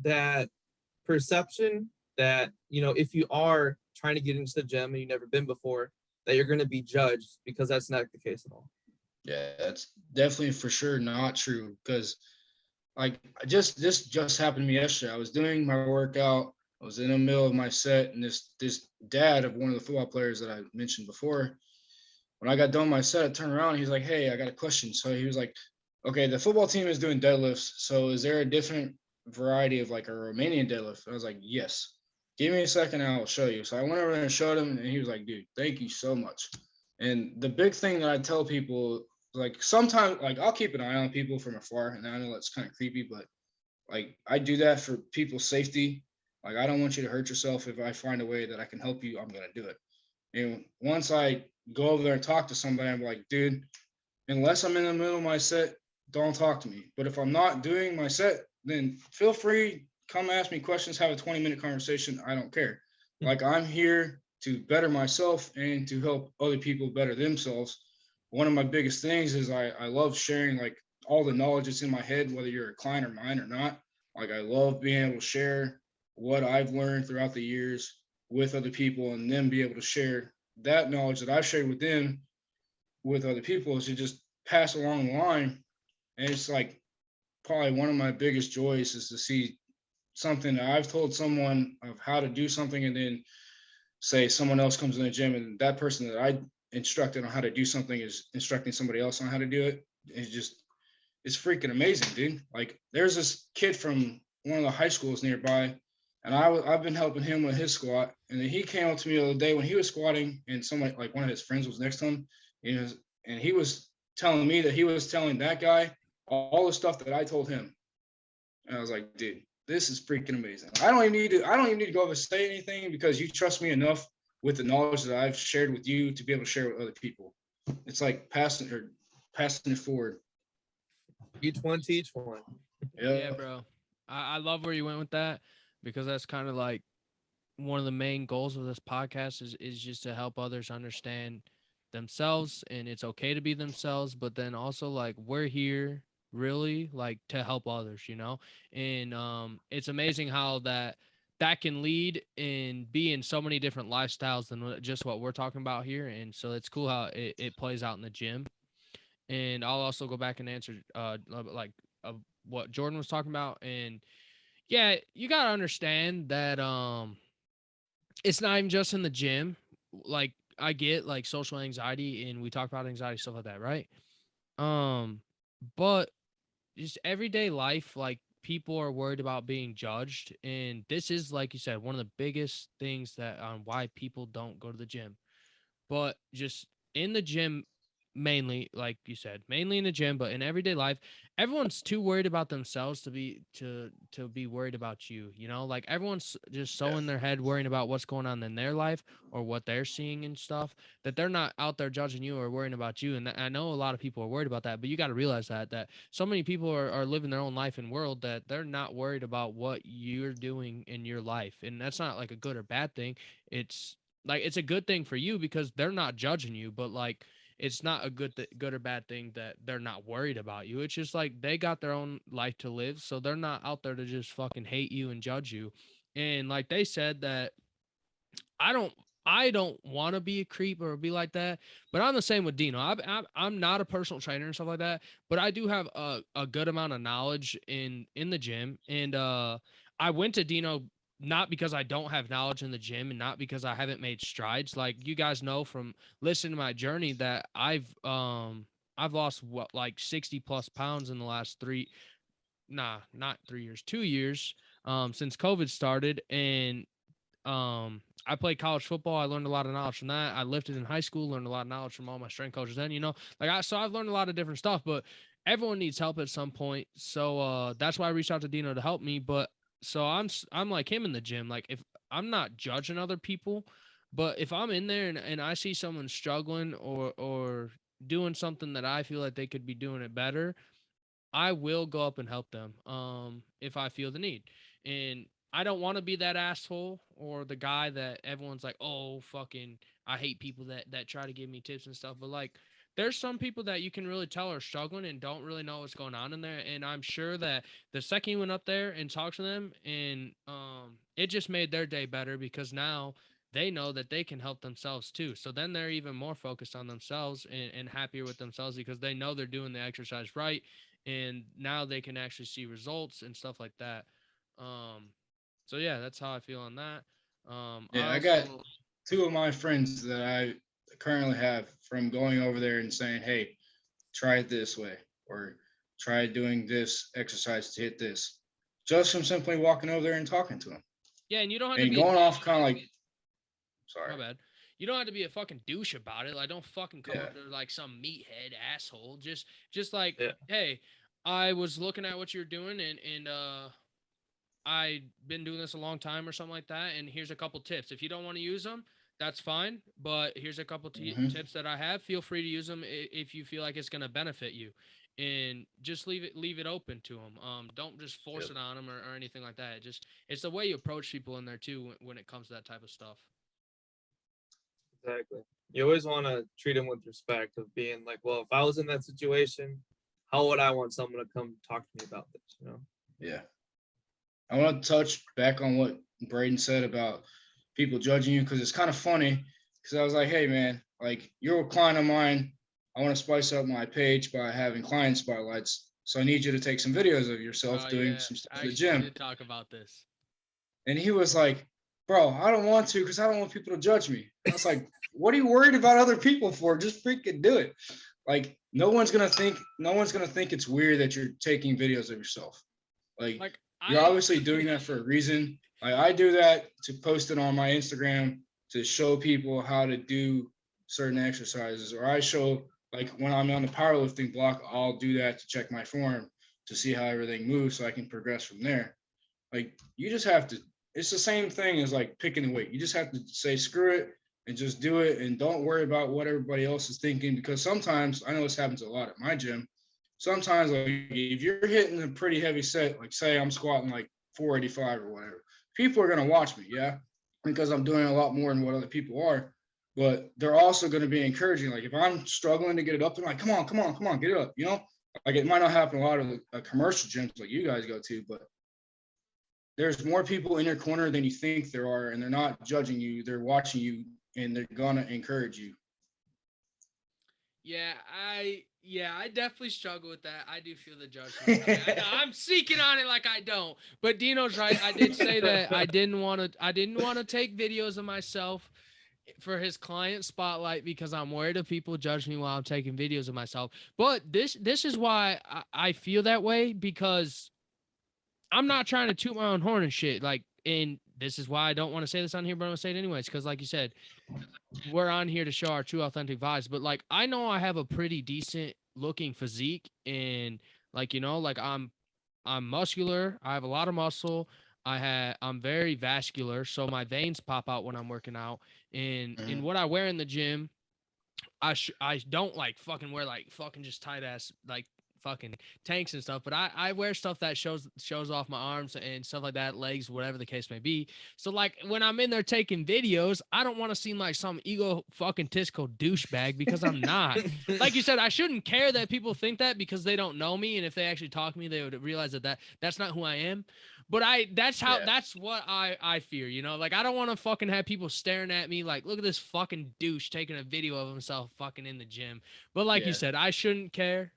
that perception that, if you are trying to get into the gym and you've never been before, that you're going to be judged, because that's not the case at all. Yeah, that's definitely for sure not true. Because like this just happened to me yesterday. I was doing my workout. I was in the middle of my set, and this dad of one of the football players that I mentioned before, when I got done my set, I turned around and he's like, "Hey, I got a question." So he was like, "Okay, the football team is doing deadlifts. So is there a different variety of like a Romanian deadlift?" I was like, "Yes." Give me a second and I'll show you. So I went over there and showed him, and he was like, "Dude, thank you so much." And the big thing that I tell people, like sometimes, like I'll keep an eye on people from afar, and I know that's kind of creepy, but like I do that for people's safety. Like I don't want you to hurt yourself. If I find a way that I can help you, I'm gonna do it. And once I go over there and talk to somebody, I'm like, dude, unless I'm in the middle of my set, don't talk to me. But if I'm not doing my set, then feel free, come ask me questions, have a 20-minute conversation. I don't care. Like I'm here to better myself and to help other people better themselves. One of my biggest things is I love sharing like all the knowledge that's in my head, whether you're a client or mine or not. Like I love being able to share what I've learned throughout the years with other people and then be able to share that knowledge that I've shared with them with other people is to just pass along the line. And it's like probably one of my biggest joys is to see something that I've told someone of how to do something, and then say someone else comes in the gym and that person that I instructed on how to do something is instructing somebody else on how to do it. It's freaking amazing, dude. Like there's this kid from one of the high schools nearby, and I've been helping him with his squat. And then he came up to me the other day when he was squatting, and somebody, like one of his friends, was next to him. And he was telling me that he was telling that guy all the stuff that I told him. And I was like, dude, this is freaking amazing. I don't even need to go over and say anything because you trust me enough with the knowledge that I've shared with you to be able to share with other people. It's like passing it forward. Each one teach one. Yeah, bro. I love where you went with that, because that's kind of like one of the main goals of this podcast is just to help others understand themselves, and it's okay to be themselves, but then also like we're here really like to help others, and it's amazing how that can lead and be in so many different lifestyles than just what we're talking about here. And so it's cool how it plays out in the gym. And I'll also go back and answer what Jordan was talking about. And yeah, you got to understand that it's not even just in the gym. Like I get like social anxiety, and we talk about anxiety, stuff like that, right? But just everyday life, like people are worried about being judged. And this is, like you said, one of the biggest things that on why people don't go to the gym. But just in the gym, mainly, like you said, mainly in the gym, but in everyday life, everyone's too worried about themselves to be worried about you. You know, like everyone's just so Yeah. in their head worrying about what's going on in their life or what they're seeing and stuff, that they're not out there judging you or worrying about you. And I know a lot of people are worried about that, but you got to realize that so many people are living their own life and world that they're not worried about what you're doing in your life. And that's not like a good or bad thing. It's like it's a good thing for you because they're not judging you, but like it's not a good or bad thing that they're not worried about you. It's just like they got their own life to live, so they're not out there to just fucking hate you and judge you. And like they said that I don't I don't want to be a creep or be like that, but I'm the same with Dino. I'm not a personal trainer and stuff like that, but I do have a good amount of knowledge in the gym. And I went to Dino not because I don't have knowledge in the gym and not because I haven't made strides. Like you guys know from listening to my journey that I've lost what like 60 plus pounds in the last not 3 years, 2 years since COVID started. And I played college football. I learned a lot of knowledge from that. I lifted in high school, learned a lot of knowledge from all my strength coaches then, so I've learned a lot of different stuff, but everyone needs help at some point. So that's why I reached out to Dino to help me. But so I'm like him in the gym. Like if I'm not judging other people, but if I'm in there and I see someone struggling or doing something that I feel like they could be doing it better, I will go up and help them if I feel the need. And I don't want to be that asshole or the guy that everyone's like, "Oh, fucking I hate people that try to give me tips and stuff." But like there's some people that you can really tell are struggling and don't really know what's going on in there. And I'm sure that the second you went up there and talked to them and it just made their day better because now they know that they can help themselves too. So then they're even more focused on themselves and happier with themselves because they know they're doing the exercise right and now they can actually see results and stuff like that. Um, so yeah, that's how I feel on that. Yeah, I I got also, two of my friends that I currently have from going over there and saying, "Hey, try it this way," or "Try doing this exercise to hit this," just from simply walking over there and talking to them yeah, and you don't have to and be a going off douche. kind of like, My sorry, bad. You don't have to be a fucking douche about it. Like, don't fucking come yeah, up there like some meathead asshole. Just like, Yeah. hey, I was looking at what you're doing, and I've been doing this a long time or something like that. And here's a couple tips. If you don't want to use them, that's fine. But here's a couple hmm tips that I have. Feel free to use them if you feel like it's gonna benefit you, and just leave it open to them. Don't just force Yep. it on them or anything like that. It's the way you approach people in there too when it comes to that type of stuff. Exactly. You always want to treat them with respect of being like, well, if I was in that situation, how would I want someone to come talk to me about this? You know? yeah. I want to touch back on what Braden said about people judging you because it's kind of funny because I was like, "Hey, man, like you're a client of mine. I want to spice up my page by having client spotlights. So I need you to take some videos of yourself Oh doing yeah, some stuff at the actually, we gym." did talk about this. And he was like, "Bro, I don't want to because I don't want people to judge me." I was like, "What are you worried about other people for? Just freaking do it." Like no one's gonna think it's weird that you're taking videos of yourself. Like Like you're I, obviously doing that for a reason. Like I do that to post it on my Instagram to show people how to do certain exercises, or I show like when I'm on the powerlifting block, I'll do that to check my form to see how everything moves so I can progress from there. Like you just have to, it's the same thing as like picking a weight. You just have to say screw it and just do it and don't worry about what everybody else is thinking because sometimes I know this happens a lot at my gym. Sometimes like if you're hitting a pretty heavy set, like say I'm squatting like 485 or whatever, people are gonna watch me, yeah, because I'm doing a lot more than what other people are. But they're also going to be encouraging. Like if I'm struggling to get it up, they're like, "Come on, come on, come on, get it up." Like it might not happen a lot of commercial gyms like you guys go to, but there's more people in your corner than you think there are, and they're not judging you. They're watching you, and they're gonna encourage you. yeah, I definitely struggle with that. I do feel the judgment. I know I'm seeking on it like I don't, but Dino's right. I did say that I didn't want to take videos of myself for his client spotlight because I'm worried of people judge me while I'm taking videos of myself. But this is why I feel that way because I'm not trying to toot my own horn and shit. Like, and this is why I don't want to say this on here, but I'm gonna say it anyways, because like you said, we're on here to show our true authentic vibes. But like I know I have a pretty decent looking physique, and like like I'm muscular. I have a lot of muscle. I'm very vascular, so my veins pop out when I'm working out. And in what I wear in the gym, I don't like fucking wear like fucking just tight ass like fucking tanks and stuff, but I wear stuff that shows off my arms and stuff like that, legs, whatever the case may be. So like when I'm in there taking videos, I don't want to seem like some ego fucking tisco douchebag, because I'm not. Like you said, I shouldn't care that people think that, because they don't know me, and if they actually talk to me, they would realize that's not who I am. But that's what I fear, like I don't want to fucking have people staring at me like, look at this fucking douche taking a video of himself fucking in the gym. But like you said, I shouldn't care.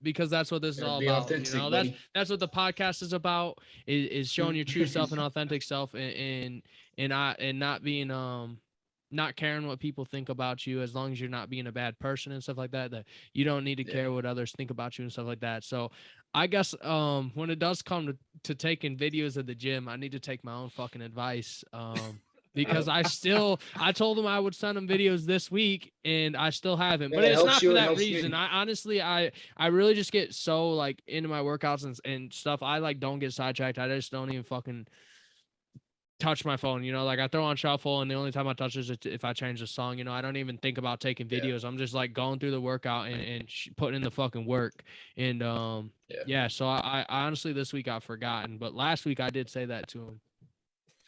Because that's what this is all Be about. authentic, That's what the podcast is about, is showing your true self and authentic self, and not being not caring what people think about you, as long as you're not being a bad person and stuff like that. That you don't need to care what others think about you and stuff like that. So I guess when it does come to taking videos at the gym, I need to take my own fucking advice. Because I told him I would send him videos this week, and I still haven't. But it's not for that reason. I honestly, I really just get so like into my workouts and stuff. I like don't get sidetracked. I just don't even fucking touch my phone. Like I throw on shuffle, and the only time I touch is if I change the song. I don't even think about taking videos. I'm just like going through the workout and putting in the fucking work. And so I honestly this week I've forgotten, but last week I did say that to him.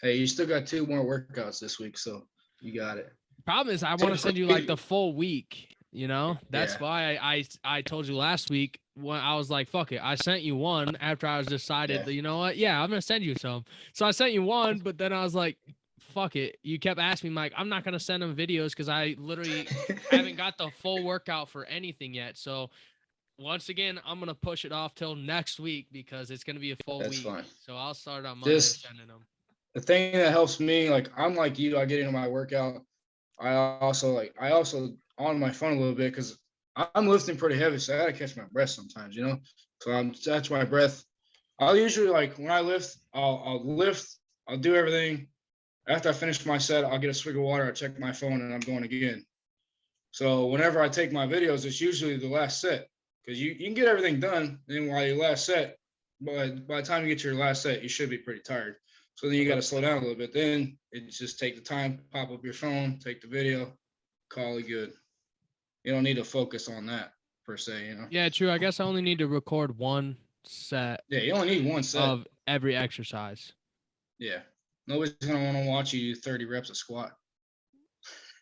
Hey, you still got 2 more workouts this week, so you got it. Problem is, I want to send you like the full week. That's why I told you last week when I was like, fuck it. I sent you one after I was decided that, you know what? Yeah, I'm going to send you some. So I sent you one, but then I was like, fuck it. You kept asking me, Mike, I'm not going to send them videos because I literally haven't got the full workout for anything yet. So once again, I'm going to push it off till next week, because it's going to be a full week. Fine. So I'll start on Monday sending them. The thing that helps me, like I'm like you, I get into my workout. I also on my phone a little bit, because I'm lifting pretty heavy, so I gotta catch my breath sometimes, So that's my breath. I'll usually, like when I lift, I'll lift, I'll do everything. After I finish my set, I'll get a swig of water, I check my phone, and I'm going again. So whenever I take my videos, it's usually the last set, because you can get everything done. Then while your last set, but by the time you get to your last set, you should be pretty tired. So then you got to slow down a little bit. Then it's just take the time, pop up your phone, take the video, call it good. You don't need to focus on that per se, Yeah, true. I guess I only need to record one set. Yeah, you only need one set of every exercise. Yeah. Nobody's going to want to watch you do 30 reps of squat.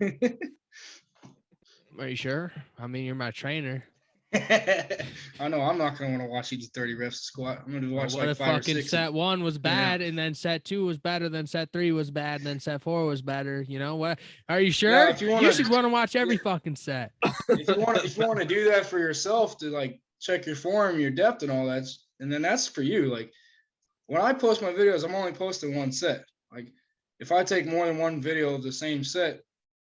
Are you sure? I mean, you're my trainer. I know I'm not gonna want to watch you do 30 reps of squat. I'm gonna watch like 5 or 6. Set 1 was bad, and then set 2 was better, then set 3 was bad, and then set 4 was better. What? Are you sure? Yeah, you should want to watch every fucking set. If you want to do that for yourself, to like check your form, your depth, and all that, and then that's for you. Like when I post my videos, I'm only posting one set. Like if I take more than one video of the same set,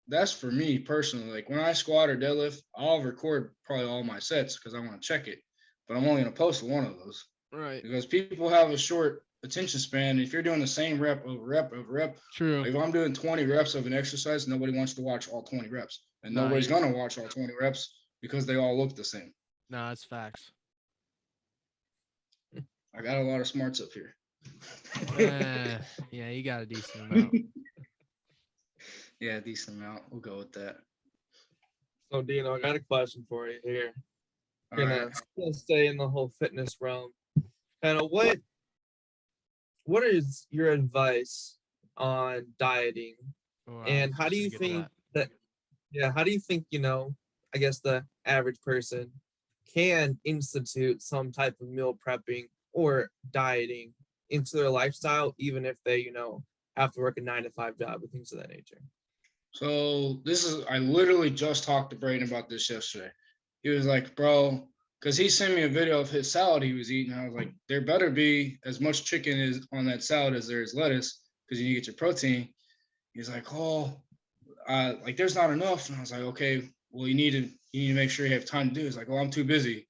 that's for me personally. Like when I squat or deadlift, I'll record probably all my sets because I want to check it, but I'm only going to post one of those. Right. Because people have a short attention span. If you're doing the same rep over rep over rep, true. Like if I'm doing 20 reps of an exercise, nobody wants to watch all 20 reps, and nobody's going to watch all 20 reps because they all look the same. No, that's facts. I got a lot of smarts up here. Yeah, you got a decent amount. Yeah, decent amount. We'll go with that. So, Dino, I got a question for you here. Gonna stay in the whole fitness realm. Kind of what is your advice on dieting? Wow, and how do you think how do you think, I guess the average person can institute some type of meal prepping or dieting into their lifestyle, even if they, have to work a 9-to-5 job and things of that nature? So I literally just talked to Braeden about this yesterday. He was like, bro, because he sent me a video of his salad he was eating. I was like, there better be as much chicken is on that salad as there is lettuce, because you get your protein. He's like, like there's not enough. And I was like, okay, well, you need to make sure you have time to do it. He's like, I'm too busy.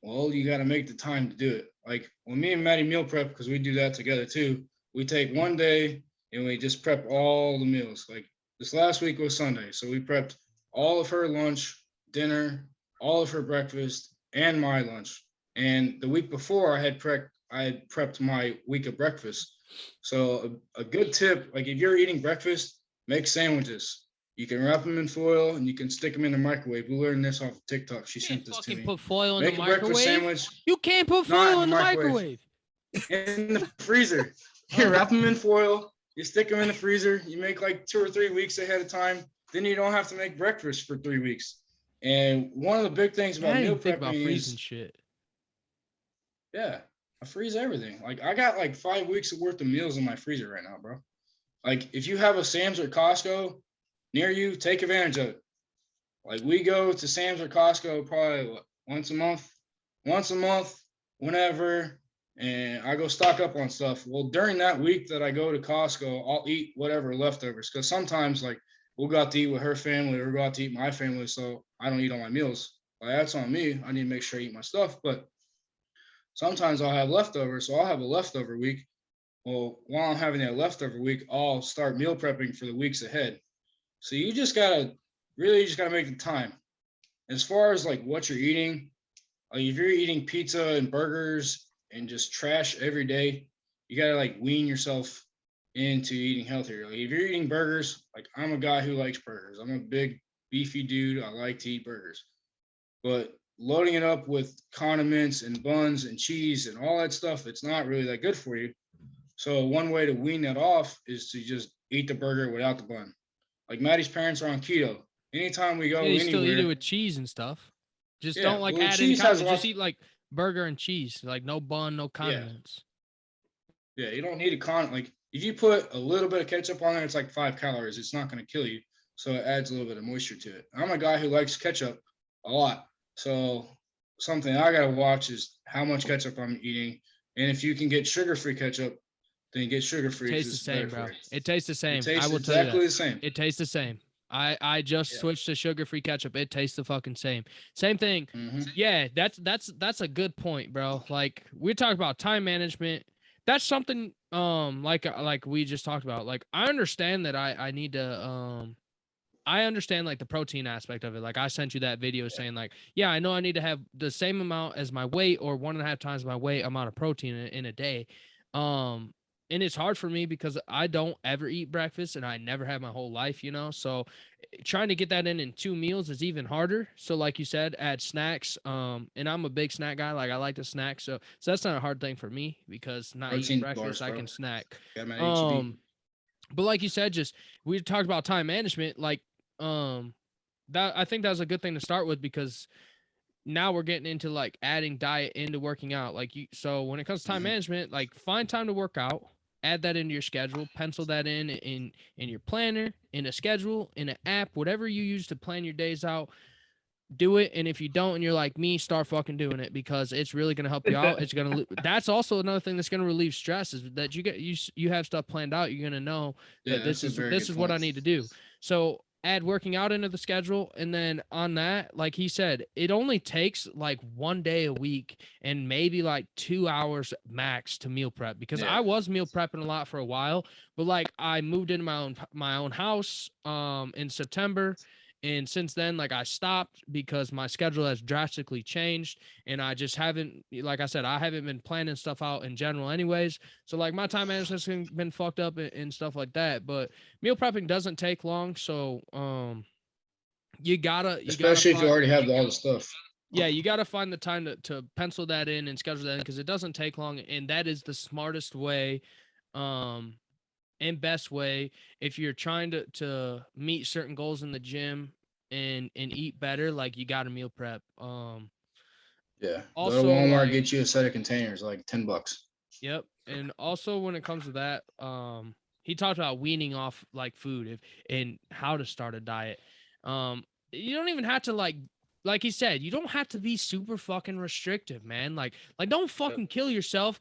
Well, you got to make the time to do it. Like when me and Maddie meal prep, because we do that together too, we take one day and we just prep all the meals. Like this last week was Sunday, so we prepped all of her lunch, dinner, all of her breakfast, and my lunch. And the week before, I had prepped my week of breakfast. So a good tip, like if you're eating breakfast, make sandwiches. You can wrap them in foil and you can stick them in the microwave. We learned this off of TikTok. She sent this to Fucking me. put foil in Make the a breakfast microwave. sandwich. You can't put Not foil in the microwave. In the freezer. You wrap them in foil. You stick them in the freezer. You make like 2 or 3 weeks ahead of time. Then you don't have to make breakfast for 3 weeks. And one of the big things about I meal didn't think about prepping freezing is, shit. yeah, I freeze everything. Like I got like 5 weeks worth of meals in my freezer right now, bro. Like if you have a Sam's or Costco near you, take advantage of it. Like we go to Sam's or Costco probably once a month, whenever, and I go stock up on stuff. Well, during that week that I go to Costco, I'll eat whatever leftovers because sometimes like we'll go out to eat with her family or go out to eat my family, so I don't eat all my meals. Like that's on me. I need to make sure I eat my stuff, but sometimes I'll have leftovers, so I'll have a leftover week. Well, while I'm having that leftover week, I'll start meal prepping for the weeks ahead. So you just gotta make the time. As far as like what you're eating, like if you're eating pizza and burgers and just trash every day, you gotta like wean yourself into eating healthier. Like if you're eating burgers, like I'm a guy who likes burgers. I'm a big beefy dude. I like to eat burgers. But loading it up with condiments and buns and cheese and all that stuff, it's not really that good for you. So one way to wean that off is to just eat the burger without the bun. Like Maddie's parents are on keto. Anytime we go Yeah, you still eat it anywhere, with cheese and stuff. Just yeah, don't like well, add any cheese has condiments. Just lots. eat like burger and cheese, like no bun, no condiments. Yeah, you don't need like if you put a little bit of ketchup on there, it's like 5 calories. It's not going to kill you. So it adds a little bit of moisture to it. I'm a guy who likes ketchup a lot. So something I got to watch is how much ketchup I'm eating. And if you can get sugar-free ketchup, then you get sugar-free. Tastes the same, bro. It tastes the same. It tastes I will tell you exactly that. the same. It tastes the same. I just switched to sugar-free ketchup. It tastes the fucking same. Same thing. Mm-hmm. Yeah, that's a good point, bro. Like we talked about time management. That's something like we just talked about. Like I understand that I need to I understand like the protein aspect of it. Like I sent you that video saying like, yeah, I know I need to have the same amount as my weight or 1.5 times my weight amount of protein in a day. And it's hard for me because I don't ever eat breakfast and I never have my whole life, you know? So trying to get that in 2 meals is even harder. So like you said, add snacks. And I'm a big snack guy. Like I like to snack. So that's not a hard thing for me because not eating breakfast, I can snack. But like you said, just we talked about time management. Like that I think that was a good thing to start with because now we're getting into like adding diet into working out. Like so when it comes to time management, like find time to work out, add that into your schedule, pencil that in your planner, in a schedule, in an app, whatever you use to plan your days out. Do it, and if you don't, and you're like me, start fucking doing it because it's really gonna help you out. It's gonna. That's also another thing that's gonna relieve stress is that you have stuff planned out. You're gonna know that this is what I need to do. So add working out into the schedule, and then on that, like he said, it only takes like 1 day a week and maybe like 2 hours max to meal prep because I was meal prepping a lot for a while, but like I moved into my own house in September. And since then, like I stopped because my schedule has drastically changed and I just haven't, like I said, I haven't been planning stuff out in general anyways. So like my time management's been fucked up and stuff like that, but meal prepping doesn't take long. So, especially if you already have all the stuff. Yeah, you got to find the time to pencil that in and schedule that in because it doesn't take long. And that is the smartest way, and best way if you're trying to meet certain goals in the gym and eat better, like you got to meal prep. Yeah. Also, go to Walmart, like, get you a set of containers, like $10. Yep. And also when it comes to that, he talked about weaning off like food and how to start a diet. You don't even have to like he said, you don't have to be super fucking restrictive, man. Like don't fucking kill yourself.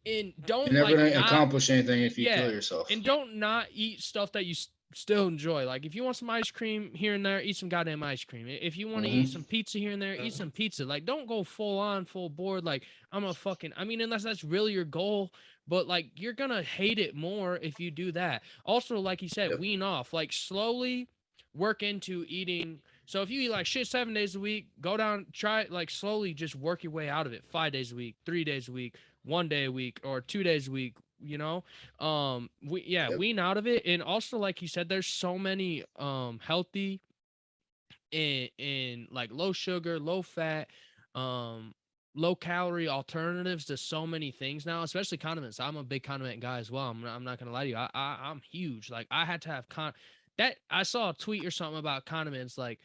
And don't You're never like gonna accomplish anything if you kill yourself. And don't not eat stuff that you still enjoy. Like if you want some ice cream here and there, eat some goddamn ice cream. If you want to eat some pizza here and there, eat some pizza. Like don't go full board. Like I mean, unless that's really your goal, but like you're gonna hate it more if you do that. Also, like you said, wean off. Like slowly work into eating. So if you eat like shit 7 days a week, go down, try like slowly just work your way out of it. 5 days a week, 3 days a week, 1 day a week, or 2 days a week, you know. Wean out of it. And also, like you said, there's so many healthy and like low sugar, low fat, low calorie alternatives to so many things now, especially condiments. I'm a big condiment guy as well. I'm not gonna lie to you. I'm huge. Like I had to have that. I saw a tweet or something about condiments. Like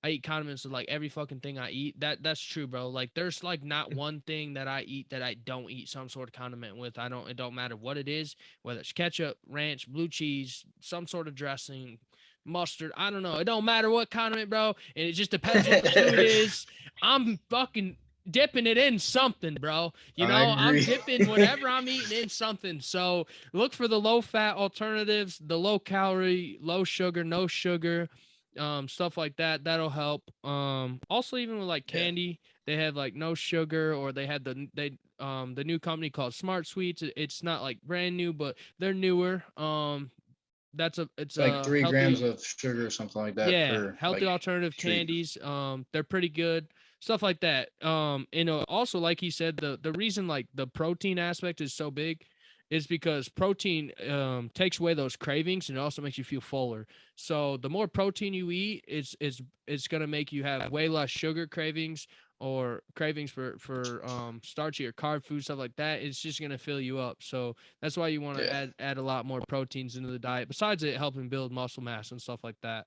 I eat condiments with like every fucking thing I eat. That's true, bro. Like there's like not one thing that I eat that I don't eat some sort of condiment with. It don't matter what it is, whether it's ketchup, ranch, blue cheese, some sort of dressing, mustard. I don't know. It don't matter what condiment, bro. And it just depends what the food is. I'm fucking dipping it in something, bro. You know, I'm dipping whatever I'm eating in something. So look for the low fat alternatives, the low calorie, low sugar, no sugar, stuff like that. That'll help. Also even with like candy, they have like no sugar, or they had the new company called Smart Sweets. It's not like brand new, but they're newer. It's like 3 healthy, grams of sugar or something like that. yeah, Per healthy like alternative treat. candies. They're pretty good, stuff like that. And also like he said, the reason like the protein aspect is so big is because protein takes away those cravings, and it also makes you feel fuller. So the more protein you eat, it's gonna make you have way less sugar cravings, or cravings for starchy or carb food, stuff like that. It's just gonna fill you up. So that's why you want to add a lot more proteins into the diet, besides it helping build muscle mass and stuff like that.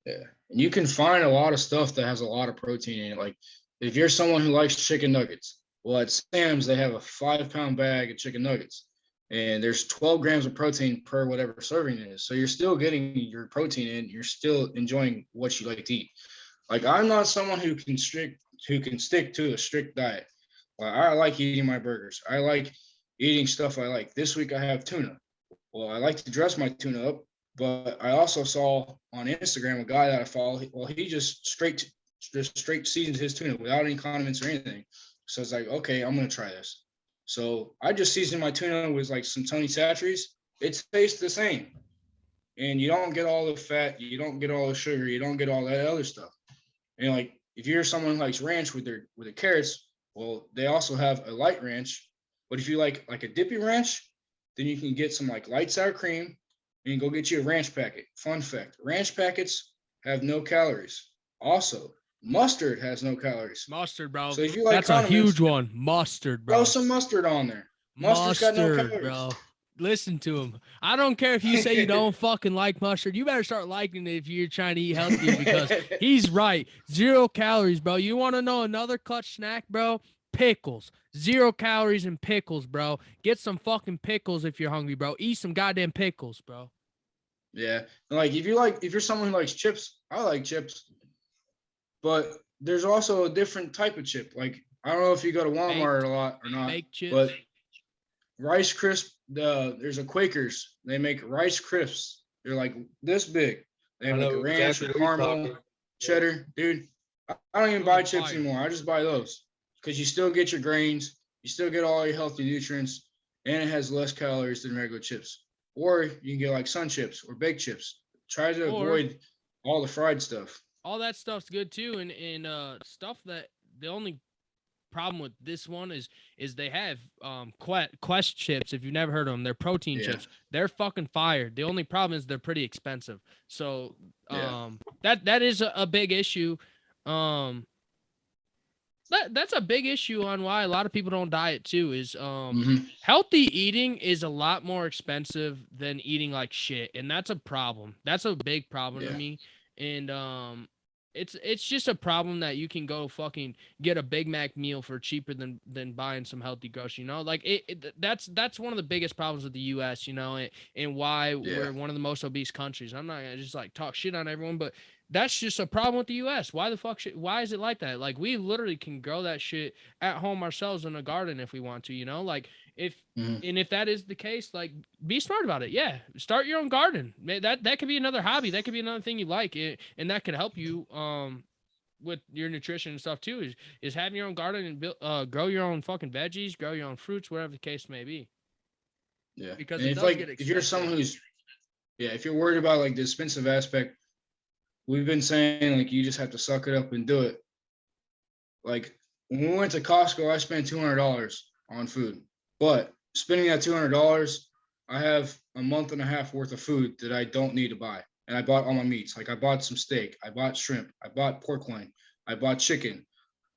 Yeah. And you can find a lot of stuff that has a lot of protein in it. Like if you're someone who likes chicken nuggets, well, at Sam's, they have a 5-pound bag of chicken nuggets, and there's 12 grams of protein per whatever serving it is. So you're still getting your protein in, you're still enjoying what you like to eat. Like I'm not someone who can stick to a strict diet. Well, I like eating my burgers. I like eating stuff I like. This week I have tuna. Well, I like to dress my tuna up, but I also saw on Instagram a guy that I follow. Well, he just straight seasons his tuna without any condiments or anything. So it's like, okay, I'm gonna try this. So I just seasoned my tuna with like some Tony Chachere's. It tastes the same, and you don't get all the fat, you don't get all the sugar, you don't get all that other stuff. And like if you're someone who likes ranch with their carrots, well, they also have a light ranch. But if you like a dippy ranch, then you can get some like light sour cream and go get you a ranch packet. Fun fact, ranch packets have no calories. Also, mustard has no calories. Mustard, bro. So if you like that's a huge one. Mustard, bro. Throw some mustard on there. Mustard's got no calories. Bro. Listen to him. I don't care if you say you don't fucking like mustard. You better start liking it if you're trying to eat healthier, because he's right. 0 calories, bro. You want to know another clutch snack, bro? Pickles. 0 calories in pickles, bro. Get some fucking pickles if you're hungry, bro. Eat some goddamn pickles, bro. Yeah. Like if you're someone who likes chips, I like chips. But there's also a different type of chip. Like I don't know if you go to Walmart a lot or not. Baked chips. But Rice Crisp, there's a Quakers. They make Rice Crisps. They're like this big. They have like a ranch or caramel, cheddar. Dude, I don't even buy chips anymore. I just buy those because you still get your grains, you still get all your healthy nutrients, and it has less calories than regular chips. Or you can get like Sun Chips or baked chips. Try to avoid all the fried stuff. All that stuff's good too, and stuff that the only problem with this one is they have Quest chips. If you've never heard of them, they're protein chips. They're fucking fire. The only problem is they're pretty expensive. So that is a big issue. That's a big issue on why a lot of people don't diet too, is healthy eating is a lot more expensive than eating like shit, and that's a problem. That's a big problem to me. And it's just a problem that you can go fucking get a Big Mac meal for cheaper than buying some healthy groceries, you know? Like that's one of the biggest problems with the US, you know, and why we're one of the most obese countries. I'm not gonna just like talk shit on everyone, but that's just a problem with the US. Why the fuck why is it like that? Like, we literally can grow that shit at home ourselves in a garden if we want to, you know? Like, if that is the case, like, be smart about it. Yeah. Start your own garden. That could be another hobby. That could be another thing you like. And that could help you with your nutrition and stuff too, is having your own garden and grow your own fucking veggies, grow your own fruits, whatever the case may be. Yeah. Because and it does get expensive. if you're someone who's, if you're worried about like the expensive aspect, we've been saying like you just have to suck it up and do it. Like when we went to Costco, I spent $200 on food, but spending that $200, I have a month and a half worth of food that I don't need to buy. And I bought all my meats. Like I bought some steak, I bought shrimp, I bought pork loin, I bought chicken.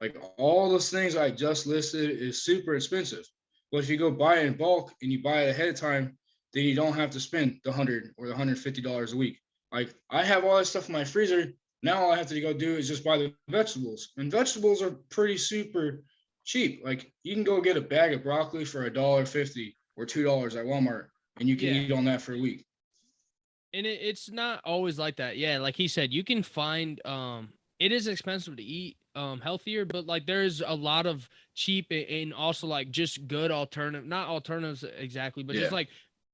Like all those things I just listed is super expensive. But if you go buy it in bulk and you buy it ahead of time, then you don't have to spend the $100 or the $150 a week. Like I have all that stuff in my freezer. Now all I have to go do is just buy the vegetables. And vegetables are pretty super cheap. Like you can go get a bag of broccoli for $1.50 or $2 at Walmart, and you can eat on that for a week. And it's not always like that. Yeah, like he said, you can find it is expensive to eat healthier, but like there's a lot of cheap and also like just good not alternatives exactly, but just like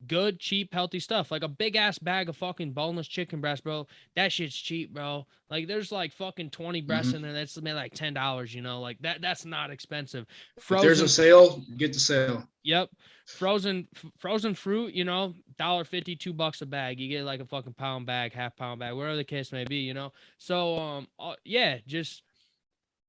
good, cheap, healthy stuff. Like a big ass bag of fucking boneless chicken breast, bro. That shit's cheap, bro. Like there's like fucking 20 breasts in there. That's maybe like $10, you know, like that's not expensive. If there's a sale, get the sale. Yep. Frozen fruit, you know, $1.50, $2 a bag. You get like a fucking pound bag, half pound bag, whatever the case may be, you know? So, yeah, just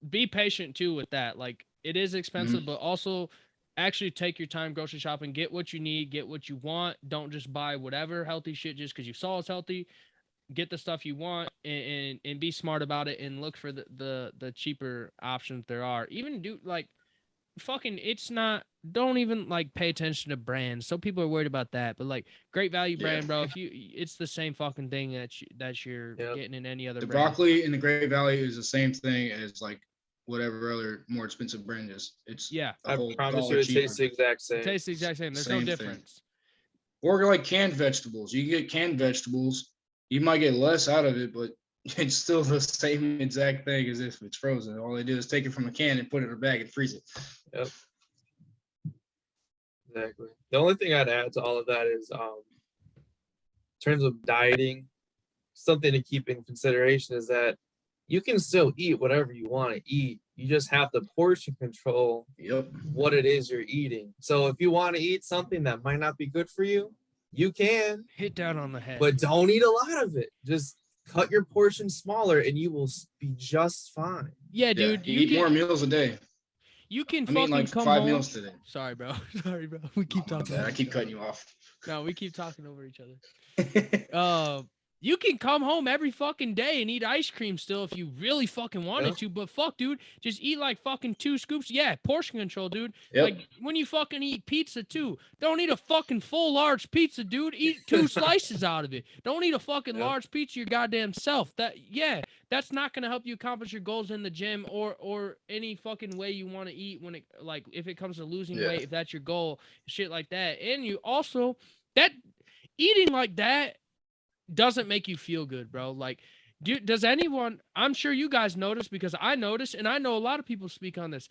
be patient too with that. Like it is expensive, but also actually take your time grocery shopping, get what you need, get what you want. Don't just buy whatever healthy shit just because you saw it's healthy. Get the stuff you want and be smart about it and look for the cheaper options there are. Even do like fucking don't even like pay attention to brands. So people are worried about that, but like Great Value brand, bro, it's the same fucking thing that you're getting in any other the brand. Broccoli in the Great Value is the same thing as like whatever other more expensive brand is. It's I promise you it tastes the exact same. It tastes the exact same. There's no difference. Or like canned vegetables. You get canned vegetables, you might get less out of it, but it's still the same exact thing as if it's frozen. All they do is take it from a can and put it in a bag and freeze it. Yep. Exactly. The only thing I'd add to all of that is in terms of dieting, something to keep in consideration is that you can still eat whatever you want to eat. You just have to portion control what it is you're eating. So if you want to eat something that might not be good for you, you can. Hit down on the head. But don't eat a lot of it. Just cut your portion smaller and you will be just fine. Yeah, dude. You eat more meals a day. You can fucking like come 5 home. meals today. Sorry, bro. We keep talking. I keep cutting you off. No, we keep talking over each other. You can come home every fucking day and eat ice cream still if you really fucking wanted to, but fuck, dude, just eat like fucking 2 scoops. Yeah, portion control, dude. Like when you fucking eat pizza too, don't eat a fucking full large pizza, dude. Eat 2 slices out of it. Don't eat a fucking large pizza your goddamn self. That's not gonna help you accomplish your goals in the gym or any fucking way you want to eat when it like if it comes to losing weight, if that's your goal, shit like that. And you also that eating like that doesn't make you feel good, bro. Like, does anyone, I'm sure you guys notice because I notice, and I know a lot of people speak on this,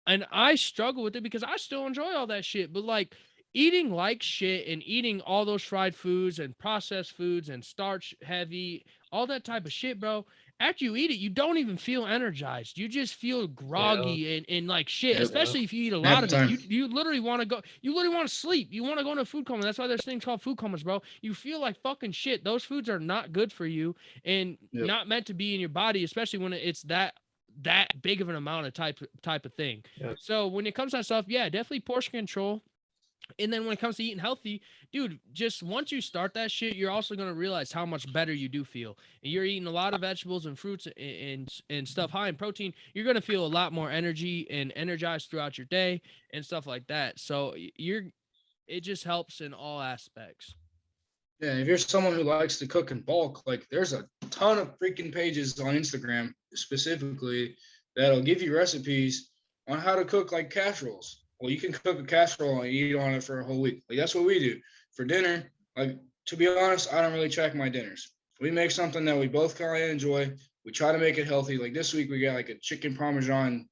and I struggle with it because I still enjoy all that shit. But like eating like shit and eating all those fried foods and processed foods and starch heavy, all that type of shit, bro. After you eat it, you don't even feel energized. You just feel groggy and like shit, especially if you eat a lot of it. You literally want to go, you literally want to sleep. You want to go into a food coma. That's why there's things called food comas, bro. You feel like fucking shit. Those foods are not good for you and not meant to be in your body, especially when it's that big of an amount of type of thing. So when it comes to that stuff, definitely portion control. And then when it comes to eating healthy, dude, just once you start that shit, you're also going to realize how much better you do feel. And you're eating a lot of vegetables and fruits and stuff high in protein. You're going to feel a lot more energy and energized throughout your day and stuff like that. So it just helps in all aspects. Yeah, if you're someone who likes to cook in bulk, like there's a ton of freaking pages on Instagram specifically that'll give you recipes on how to cook like casseroles. Well, you can cook a casserole and eat on it for a whole week. Like that's what we do for dinner. Like to be honest, I don't really track my dinners. we make something that we both kind of enjoy. We try to make it healthy. Like this week, we got like a chicken parmesan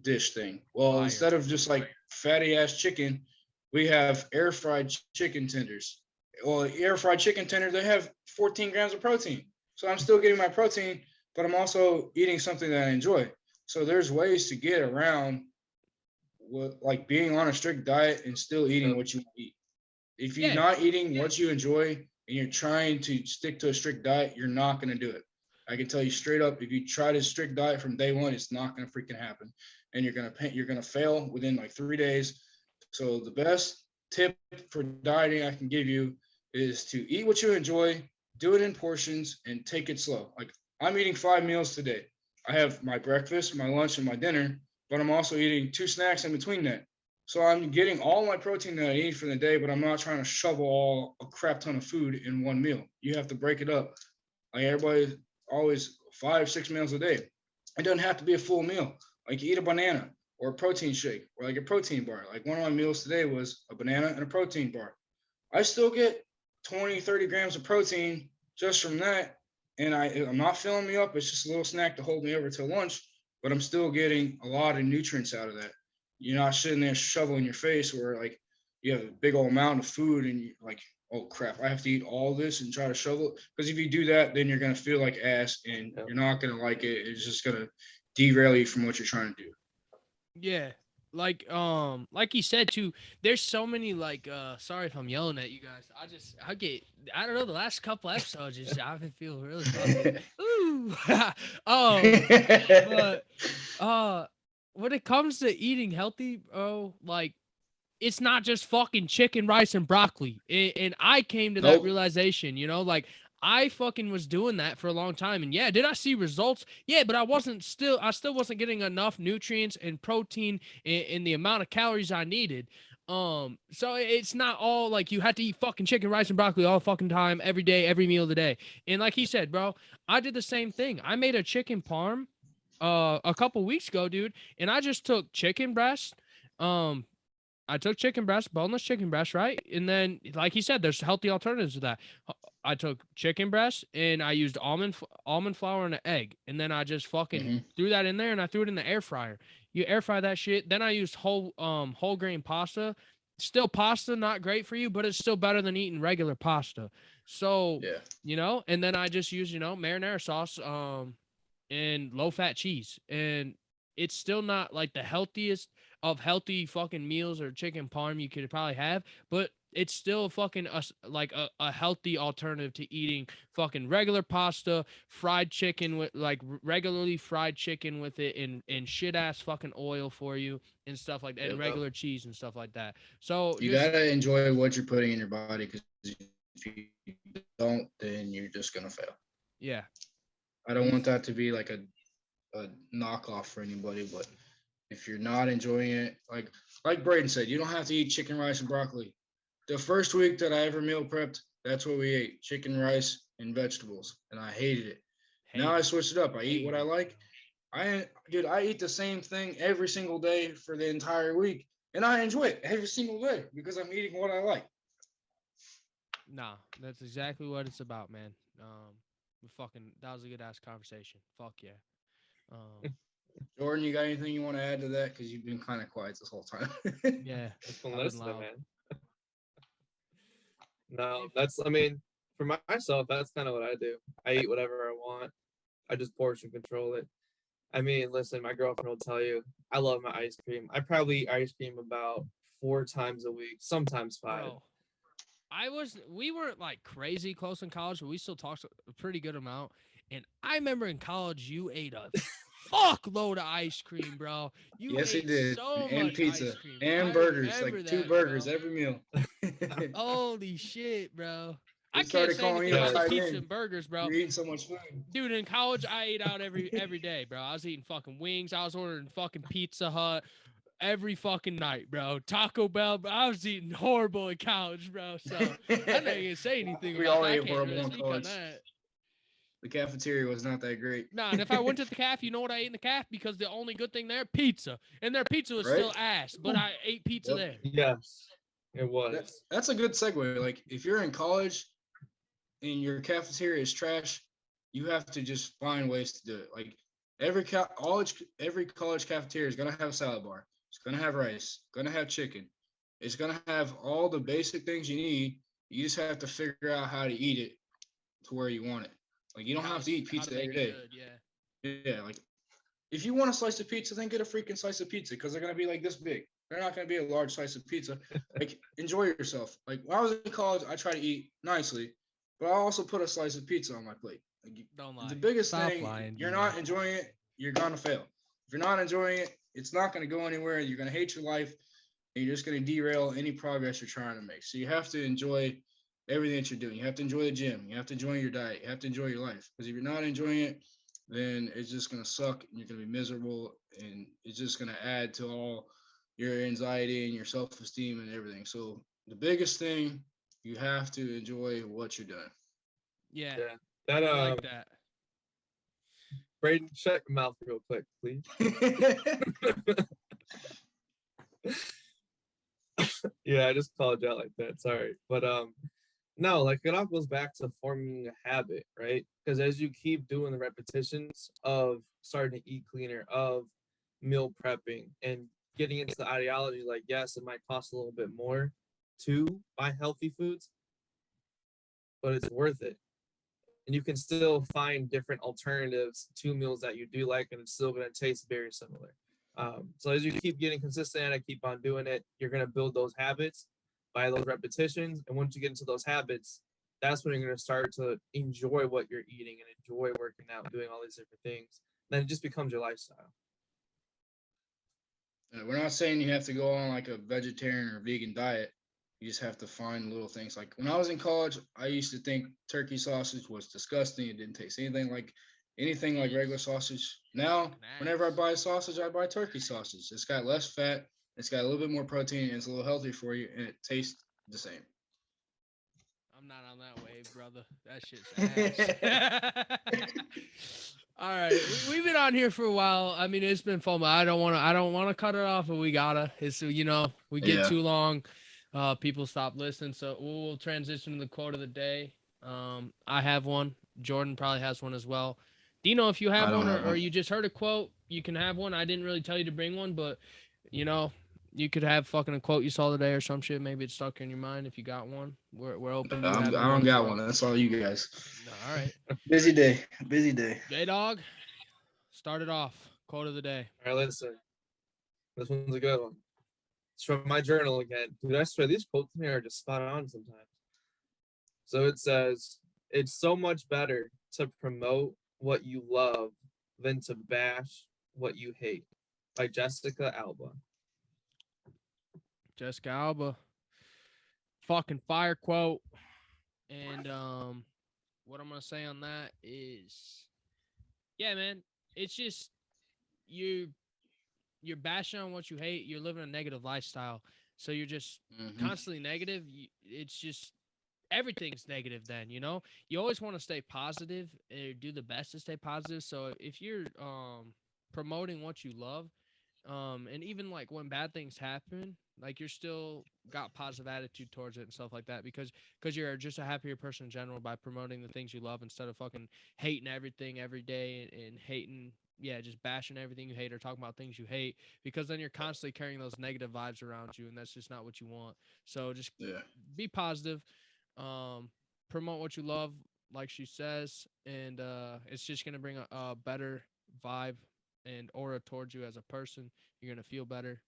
dish thing. Well, Fire. instead of just like fatty ass chicken, we have air fried chicken tenders. Well, air fried chicken tenders, they have 14 grams of protein. So I'm still getting my protein, but I'm also eating something that I enjoy. So there's ways to get around what, like being on a strict diet and still eating what you eat. If you're not eating what you enjoy and you're trying to stick to a strict diet, you're not going to do it. I can tell you straight up, if you try to strict diet from day one, it's not going to freaking happen. And you're going to fail within like 3 days. So the best tip for dieting I can give you is to eat what you enjoy, do it in portions, and take it slow. Like I'm eating 5 meals today. I have my breakfast, my lunch, and my dinner, but I'm also eating 2 snacks in between that. So I'm getting all my protein that I need for the day, but I'm not trying to shovel a crap ton of food in one meal. You have to break it up. Like everybody always 5, 6 meals a day. It doesn't have to be a full meal. Like you eat a banana or a protein shake or like a protein bar. Like one of my meals today was a banana and a protein bar. I still get 20, 30 grams of protein just from that. And I'm not filling me up. It's just a little snack to hold me over till lunch, but I'm still getting a lot of nutrients out of that. You're not sitting there shoveling your face where like you have a big old amount of food and you're like, oh crap, I have to eat all this and try to shovel it. Because if you do that, then you're going to feel like ass and you're not going to like it. It's just going to derail you from what you're trying to do. Yeah. Like you said too, there's so many like sorry if I'm yelling at you guys. I don't know, the last couple episodes just I've been feeling really fucking ooh. But when it comes to eating healthy, bro, like it's not just fucking chicken, rice, and broccoli. And I came to that realization, you know, like I fucking was doing that for a long time. And yeah, did I see results? Yeah, but I still wasn't getting enough nutrients and protein in the amount of calories I needed. So it's not all like you had to eat fucking chicken, rice, and broccoli all the fucking time, every day, every meal of the day. And like he said, bro, I did the same thing. I made a chicken parm a couple weeks ago, dude, and I just took chicken breast, I took chicken breast, boneless chicken breast, right? And then, like he said, there's healthy alternatives to that. I took chicken breast and I used almond flour and an egg, and then I just fucking threw that in there and I threw it in the air fryer. You air fry that shit. Then I used whole grain pasta. Still pasta, not great for you, but it's still better than eating regular pasta. So you know, and then I just used marinara sauce and low fat cheese, and it's still not like the healthiest of healthy fucking meals or chicken parm you could probably have, but it's still fucking a healthy alternative to eating fucking regular pasta, fried chicken with like regularly fried chicken with it in shit ass fucking oil for you and stuff like that, and regular cheese and stuff like that. So you gotta enjoy what you're putting in your body, because if you don't, then you're just gonna fail. Yeah, I don't want that to be like a knockoff for anybody, but if you're not enjoying it, like Braeden said, you don't have to eat chicken, rice, and broccoli. The first week that I ever meal prepped, that's what we ate: chicken, rice, and vegetables, and I hated it. Now I switched it up. I eat what I like. I eat the same thing every single day for the entire week, and I enjoy it every single day because I'm eating what I like. Nah, that's exactly what it's about, man. That was a good ass conversation. Fuck yeah. Jordan, you got anything you want to add to that? Because you've been kind of quiet this whole time. Yeah, it's been listening, man. No, for myself, that's kind of what I do. I eat whatever I want. I just portion control it. I mean, listen, my girlfriend will tell you, I love my ice cream. I probably eat ice cream about 4 times a week, sometimes 5. Bro, we weren't like crazy close in college, but we still talked a pretty good amount. And I remember in college, you ate a fuckload of ice cream, bro. Yes, he did. So and much pizza ice cream. and burgers, like 2 burgers every meal. Holy shit, bro. I can't say anything about the pizza and burgers, bro. You're eating so much food. Dude, in college, I ate out every day, bro. I was eating fucking wings. I was ordering fucking Pizza Hut every fucking night, bro. Taco Bell, bro. I was eating horrible in college, bro. So I'm not gonna say anything we about all that. ate horrible in college. The cafeteria was not that great. Nah, and if I went to the caf, you know what I ate in the caf? Because the only good thing there, pizza. And their pizza was still ass, but I ate pizza there. Yes, it was. That's a good segue. Like, if you're in college, and your cafeteria is trash, you have to just find ways to do it. Like every college cafeteria is gonna have a salad bar. It's gonna have rice. Gonna have chicken. It's gonna have all the basic things you need. You just have to figure out how to eat it to where you want it. Like you don't have to eat pizza every day. Yeah, like if you want a slice of pizza, then get a freaking slice of pizza because they're gonna be like this big. They're not gonna be a large slice of pizza. Like enjoy yourself. Like when I was in college, I try to eat nicely, but I also put a slice of pizza on my plate. Like, Don't lie. the biggest Stop thing, lying, you're Dino. not enjoying it, you're gonna fail. If you're not enjoying it, it's not gonna go anywhere. You're gonna hate your life, and you're just gonna derail any progress you're trying to make. So you have to enjoy everything that you're doing. You have to enjoy the gym. You have to enjoy your diet. You have to enjoy your life. Because if you're not enjoying it, then it's just gonna suck, and you're gonna be miserable, and it's just gonna add to all your anxiety and your self-esteem and everything. So the biggest thing, you have to enjoy what you're doing. Yeah, Yeah. That I like that. Braeden, shut your mouth real quick, please. Yeah, I just called you out like that. Sorry. But no, like it all goes back to forming a habit, right? Because as you keep doing the repetitions of starting to eat cleaner, of meal prepping and getting into the ideology, like, yes, it might cost a little bit more to buy healthy foods, but it's worth it. And you can still find different alternatives to meals that you do like, and it's still going to taste very similar. So as you keep getting consistent and I keep on doing it, you're going to build those habits by those repetitions. And once you get into those habits, that's when you're going to start to enjoy what you're eating and enjoy working out, doing all these different things. Then it just becomes your lifestyle. We're not saying you have to go on like a vegetarian or vegan diet. You just have to find little things. Like when I was in college, I used to think turkey sausage was disgusting. It didn't taste anything like regular sausage. Now, whenever I buy sausage, I buy turkey sausage. It's got less fat, it's got a little bit more protein, and it's a little healthier for you, and it tastes the same. I'm not on that wave, brother. That shit's ass. All right, we've been on here for a while. I mean, it's been fun, but I don't want to cut it off, but we gotta. It's we get too long, people stop listening. So we'll transition to the quote of the day. I have one. Jordan probably has one as well. Dino, if you have one, or you just heard a quote, you can have one. I didn't really tell you to bring one, but you could have fucking a quote you saw today or some shit. Maybe it's stuck in your mind. If you got one, we're open. I don't got one. That's all you guys. No, all right. Busy day. J Dog, start it off. Quote of the day. All right, listen. This one's a good one. It's from my journal again. Dude, I swear these quotes to me are just spot on sometimes. So it says, "It's so much better to promote what you love than to bash what you hate." By Jessica Alba. Jessica Alba. Fucking fire quote. And what I'm gonna say on that is, yeah, man, it's just you're bashing on what you hate. You're living a negative lifestyle, so you're just constantly negative. It's just everything's negative. Then you always want to stay positive or do the best to stay positive. So if you're promoting what you love, and even like when bad things happen, like you're still got positive attitude towards it and stuff like that because you're just a happier person in general by promoting the things you love instead of fucking hating everything every day and hating, just bashing everything you hate or talking about things you hate, because then you're constantly carrying those negative vibes around you, and that's just not what you want. So just be positive, promote what you love, like she says, and it's just gonna bring a better vibe and aura towards you as a person. You're gonna feel better,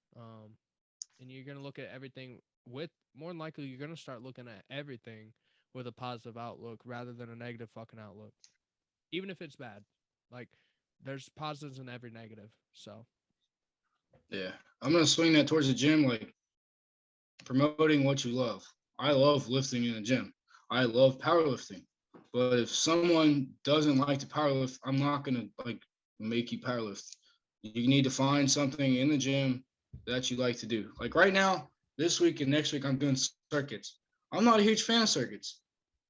and you're gonna look at everything with, more than likely, you're gonna start looking at everything with a positive outlook rather than a negative fucking outlook, even if it's bad. Like there's positives in every negative. So I'm gonna swing that towards the gym, like promoting what you love. I love lifting in the gym. I love powerlifting. But if someone doesn't like to powerlift, I'm not gonna make you powerlift. You need to find something in the gym that you like to do. Like right now, this week and next week, I'm doing circuits. I'm not a huge fan of circuits,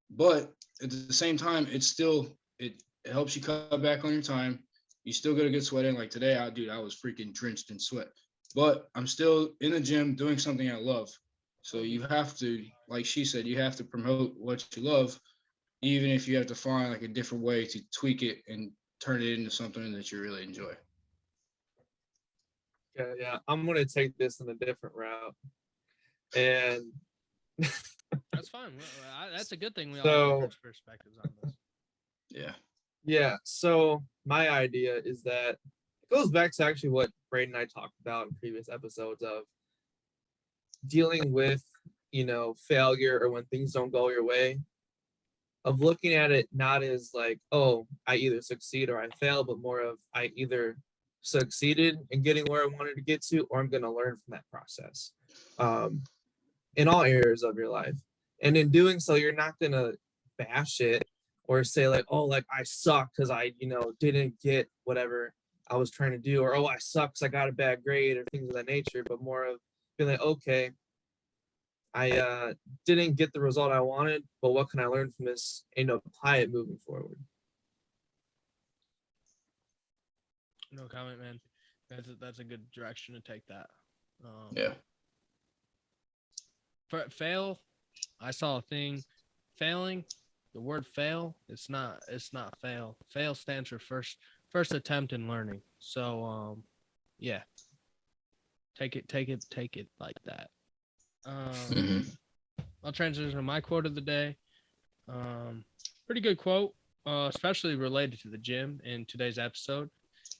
but at the same time, it helps you cut back on your time. You still get a good sweat in. Like today, I was freaking drenched in sweat, but I'm still in the gym doing something I love. So you have to, like she said, you have to promote what you love. even if you have to find like a different way to tweak it and turn it into something that you really enjoy. Yeah, I'm gonna take this in a different route, and That's fine. That's a good thing. We all So- have different perspectives on this. yeah. So my idea is that it goes back to actually what Braeden and I talked about in previous episodes of dealing with, failure or when things don't go your way, of looking at it not as like, oh, I either succeed or I fail, but more of I either succeeded in getting where I wanted to get to, or I'm going to learn from that process, in all areas of your life. And in doing so, you're not going to bash it or say like, oh, like I suck because I, didn't get whatever I was trying to do, or oh, I suck because I got a bad grade or things of that nature, but more of being like, okay, I didn't get the result I wanted, but what can I learn from this and apply it moving forward? No comment, man. That's a good direction to take that. Yeah. Fail. I saw a thing. Failing. The word fail. It's not fail. Fail stands for first attempt in learning. So yeah. Take it like that. I'll transition to my quote of the day. Pretty good quote, especially related to the gym in today's episode.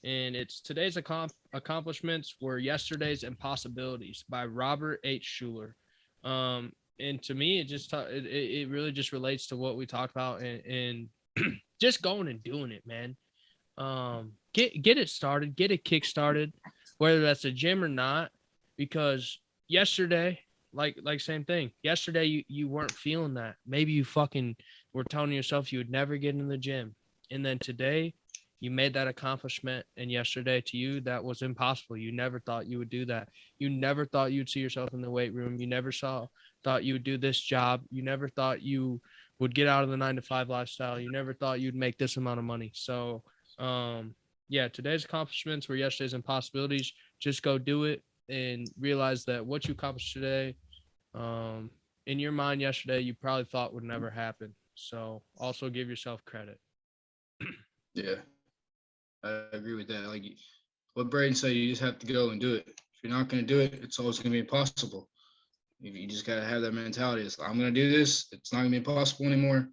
And it's today's accomplishments were yesterday's impossibilities by Robert H. Schuller. And to me, it really just relates to what we talked about and just going and doing it, man. Get it started, get it kick started, whether that's a gym or not, because yesterday, like same thing. Yesterday you weren't feeling that. Maybe you fucking were telling yourself you would never get in the gym. And then today you made that accomplishment, and yesterday to you that was impossible. You never thought you would do that. You never thought you'd see yourself in the weight room. You never thought you would do this job. You never thought you would get out of the 9-to-5 lifestyle. You never thought you'd make this amount of money. So yeah, today's accomplishments were yesterday's impossibilities. Just go do it and realize that what you accomplished today, in your mind yesterday, you probably thought would never happen. So also give yourself credit. Yeah, I agree with that. Like what Braeden said, you just have to go and do it. If you're not going to do it, it's always going to be impossible. You just got to have that mentality. It's like, I'm going to do this. It's not going to be impossible anymore.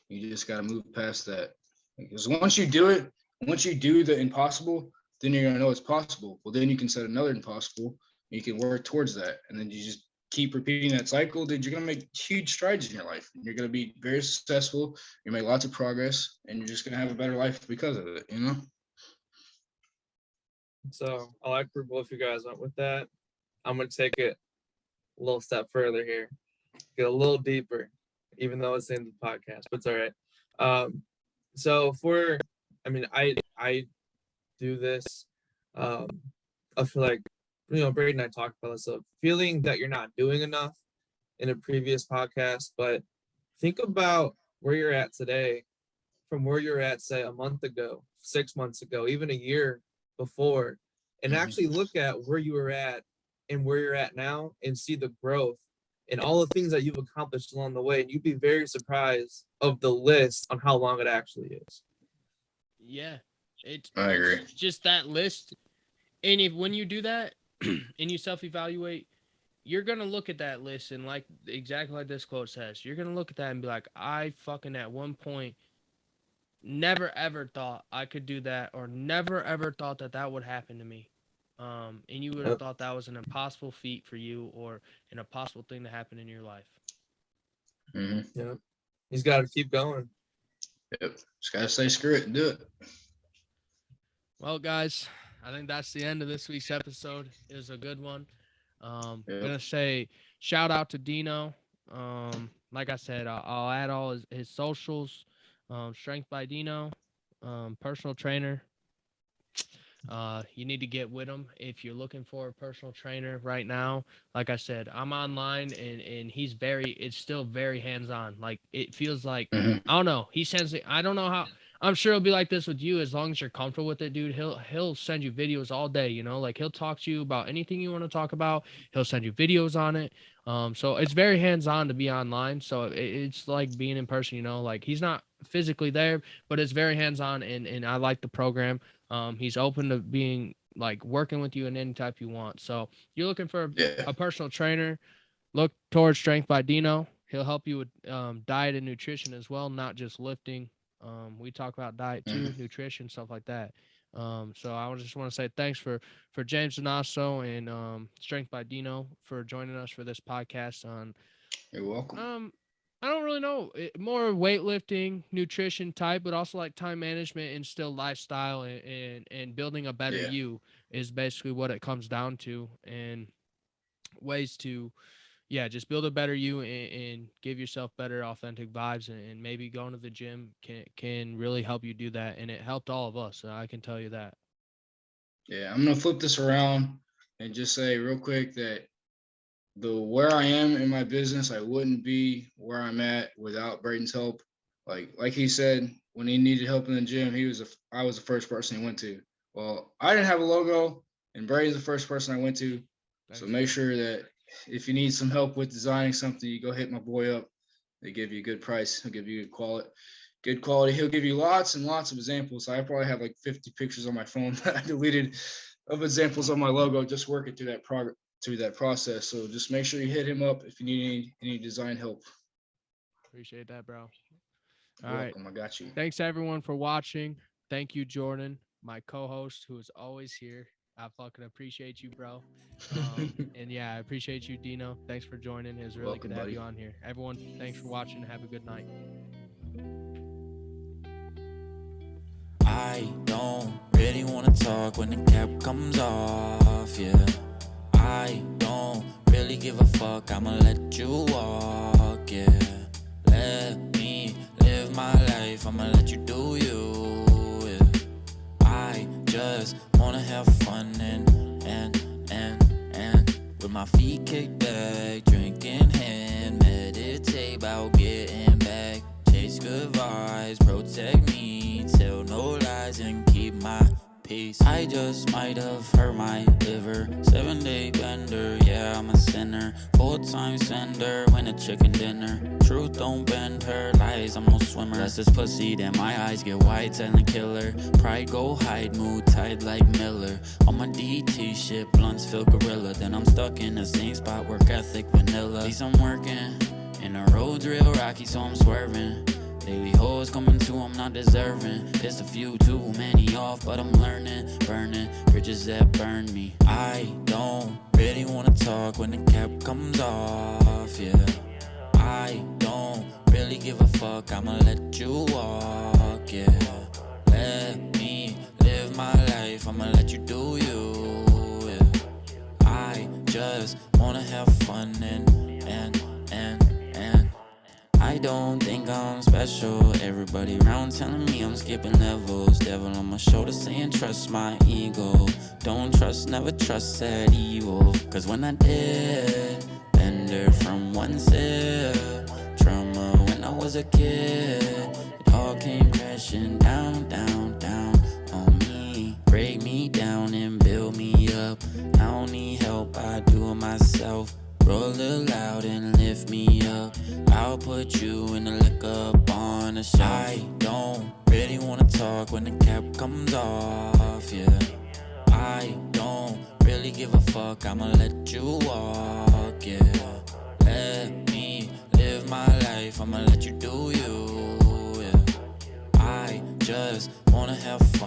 You just got to move past that. Because once you do it, once you do the impossible, then you're going to know it's possible. Well, then you can set another impossible. And you can work towards that. And then you just keep repeating that cycle. Dude, you're going to make huge strides in your life. You're going to be very successful. You make lots of progress. And you're just going to have a better life because of it, So I like where both you guys went with that. I'm going to take it a little step further here, get a little deeper, even though it's in the podcast, but it's all right. So I do this. I feel like, Braeden and I talked about this, of feeling that you're not doing enough in a previous podcast, but think about where you're at today from where you're at, say, a month ago, 6 months ago, even a year before, and actually look at where you were at and where you're at now and see the growth and all the things that you've accomplished along the way. And you'd be very surprised of the list on how long it actually is. Yeah, I agree. It's just that list. And when you do that and you self-evaluate, you're going to look at that list and like exactly like this quote says, you're going to look at that and be like, I fucking at one point never ever thought I could do that, or never ever thought that would happen to me. And you would have thought that was an impossible feat for you or an impossible thing to happen in your life. Yeah. He's got to keep going. Yep. Just got to say screw it and do it. Well, guys, I think that's the end of this week's episode. It was a good one. I'm going to say shout out to Dino. Like I said, I'll add all his socials. Strength by Dino, personal trainer. You need to get with him if you're looking for a personal trainer right now. Like I said, I'm online and it's still very hands-on. Like it feels like, I don't know. I don't know I'm sure it'll be like this with you as long as you're comfortable with it, dude. He'll send you videos all day, you know, like he'll talk to you about anything you want to talk about. He'll send you videos on it. So it's very hands-on to be online. So it's like being in person, you know, like he's not physically there, but it's very hands-on, and I like the program. He's open to being like working with you in any type you want. So you're looking for a personal trainer, look towards Strength by Dino. He'll help you with diet and nutrition as well, not just lifting. We talk about diet too, nutrition, stuff like that. So I just want to say thanks for James Dinaso and Strength by Dino for joining us for this podcast on. You're welcome. I don't really know, more weightlifting, nutrition type, but also like time management and still lifestyle and building a better you is basically what it comes down to, and ways to just build a better you and give yourself better authentic vibes, and maybe going to the gym can really help you do that, and it helped all of us, so I can tell you that. Yeah, I'm gonna flip this around and just say real quick that where I am in my business, I wouldn't be where I'm at without Braden's help. Like he said, when he needed help in the gym, I was the first person he went to. Well, I didn't have a logo, and Braden's the first person I went to. Thanks. So make sure that if you need some help with designing something, you go hit my boy up. They give you a good price. He'll give you good quality. He'll give you lots and lots of examples. I probably have like 50 pictures on my phone that I deleted of examples of my logo, just working through that process. So just make sure you hit him up if you need any design help. Appreciate that, bro. You're welcome. I got you. Thanks everyone for watching. Thank you, Jordan, my co-host, who is always here. I fucking appreciate you, bro. And I appreciate you, Dino. Thanks for joining. It was really good to have you on here. Everyone, thanks for watching. Have a good night. I don't really want to talk when the cap comes off, yeah. I don't really give a fuck, I'ma let you walk, yeah. Let me live my life, I'ma let you do you, yeah. I just wanna have fun and with my feet kicked back, drinking hand, meditate about getting back. Chase good vibes, protect me, tell no lies and keep my peace. I just might have hurt my liver, 7-day bender, yeah, I'm a sinner. Full-time sender, when a chicken dinner. Truth don't bend her, lies, I'm no swimmer. That's this pussy, then my eyes get wide, silent killer. Pride go hide, mood tight like Miller. On my DT shit, blunts feel gorilla. Then I'm stuck in the same spot, work ethic vanilla. At least I'm working, and the road's real rocky, so I'm swerving. Daily hoes coming too, I'm not deserving. Pissed a few too many off, but I'm learning. Burning bridges that burn me. I don't really wanna talk when the cap comes off, yeah. I don't really give a fuck, I'ma let you walk, yeah. Let me live my life, I'ma let you do you, yeah. I just wanna have fun and I don't think I'm special. Everybody around telling me I'm skipping levels. Devil on my shoulder saying trust my ego. Don't trust, never trust that evil. Cause when I did, bender from one sip. Trauma when I was a kid. It all came crashing down, down, down on me. Break me down and build me up. I don't need help, I do it myself. Roll it loud and lift me up. I'll put you in the liquor on the shelf. I don't really wanna talk when the cap comes off, yeah. I don't really give a fuck, I'ma let you walk, yeah. Let me live my life, I'ma let you do you, yeah. I just wanna have fun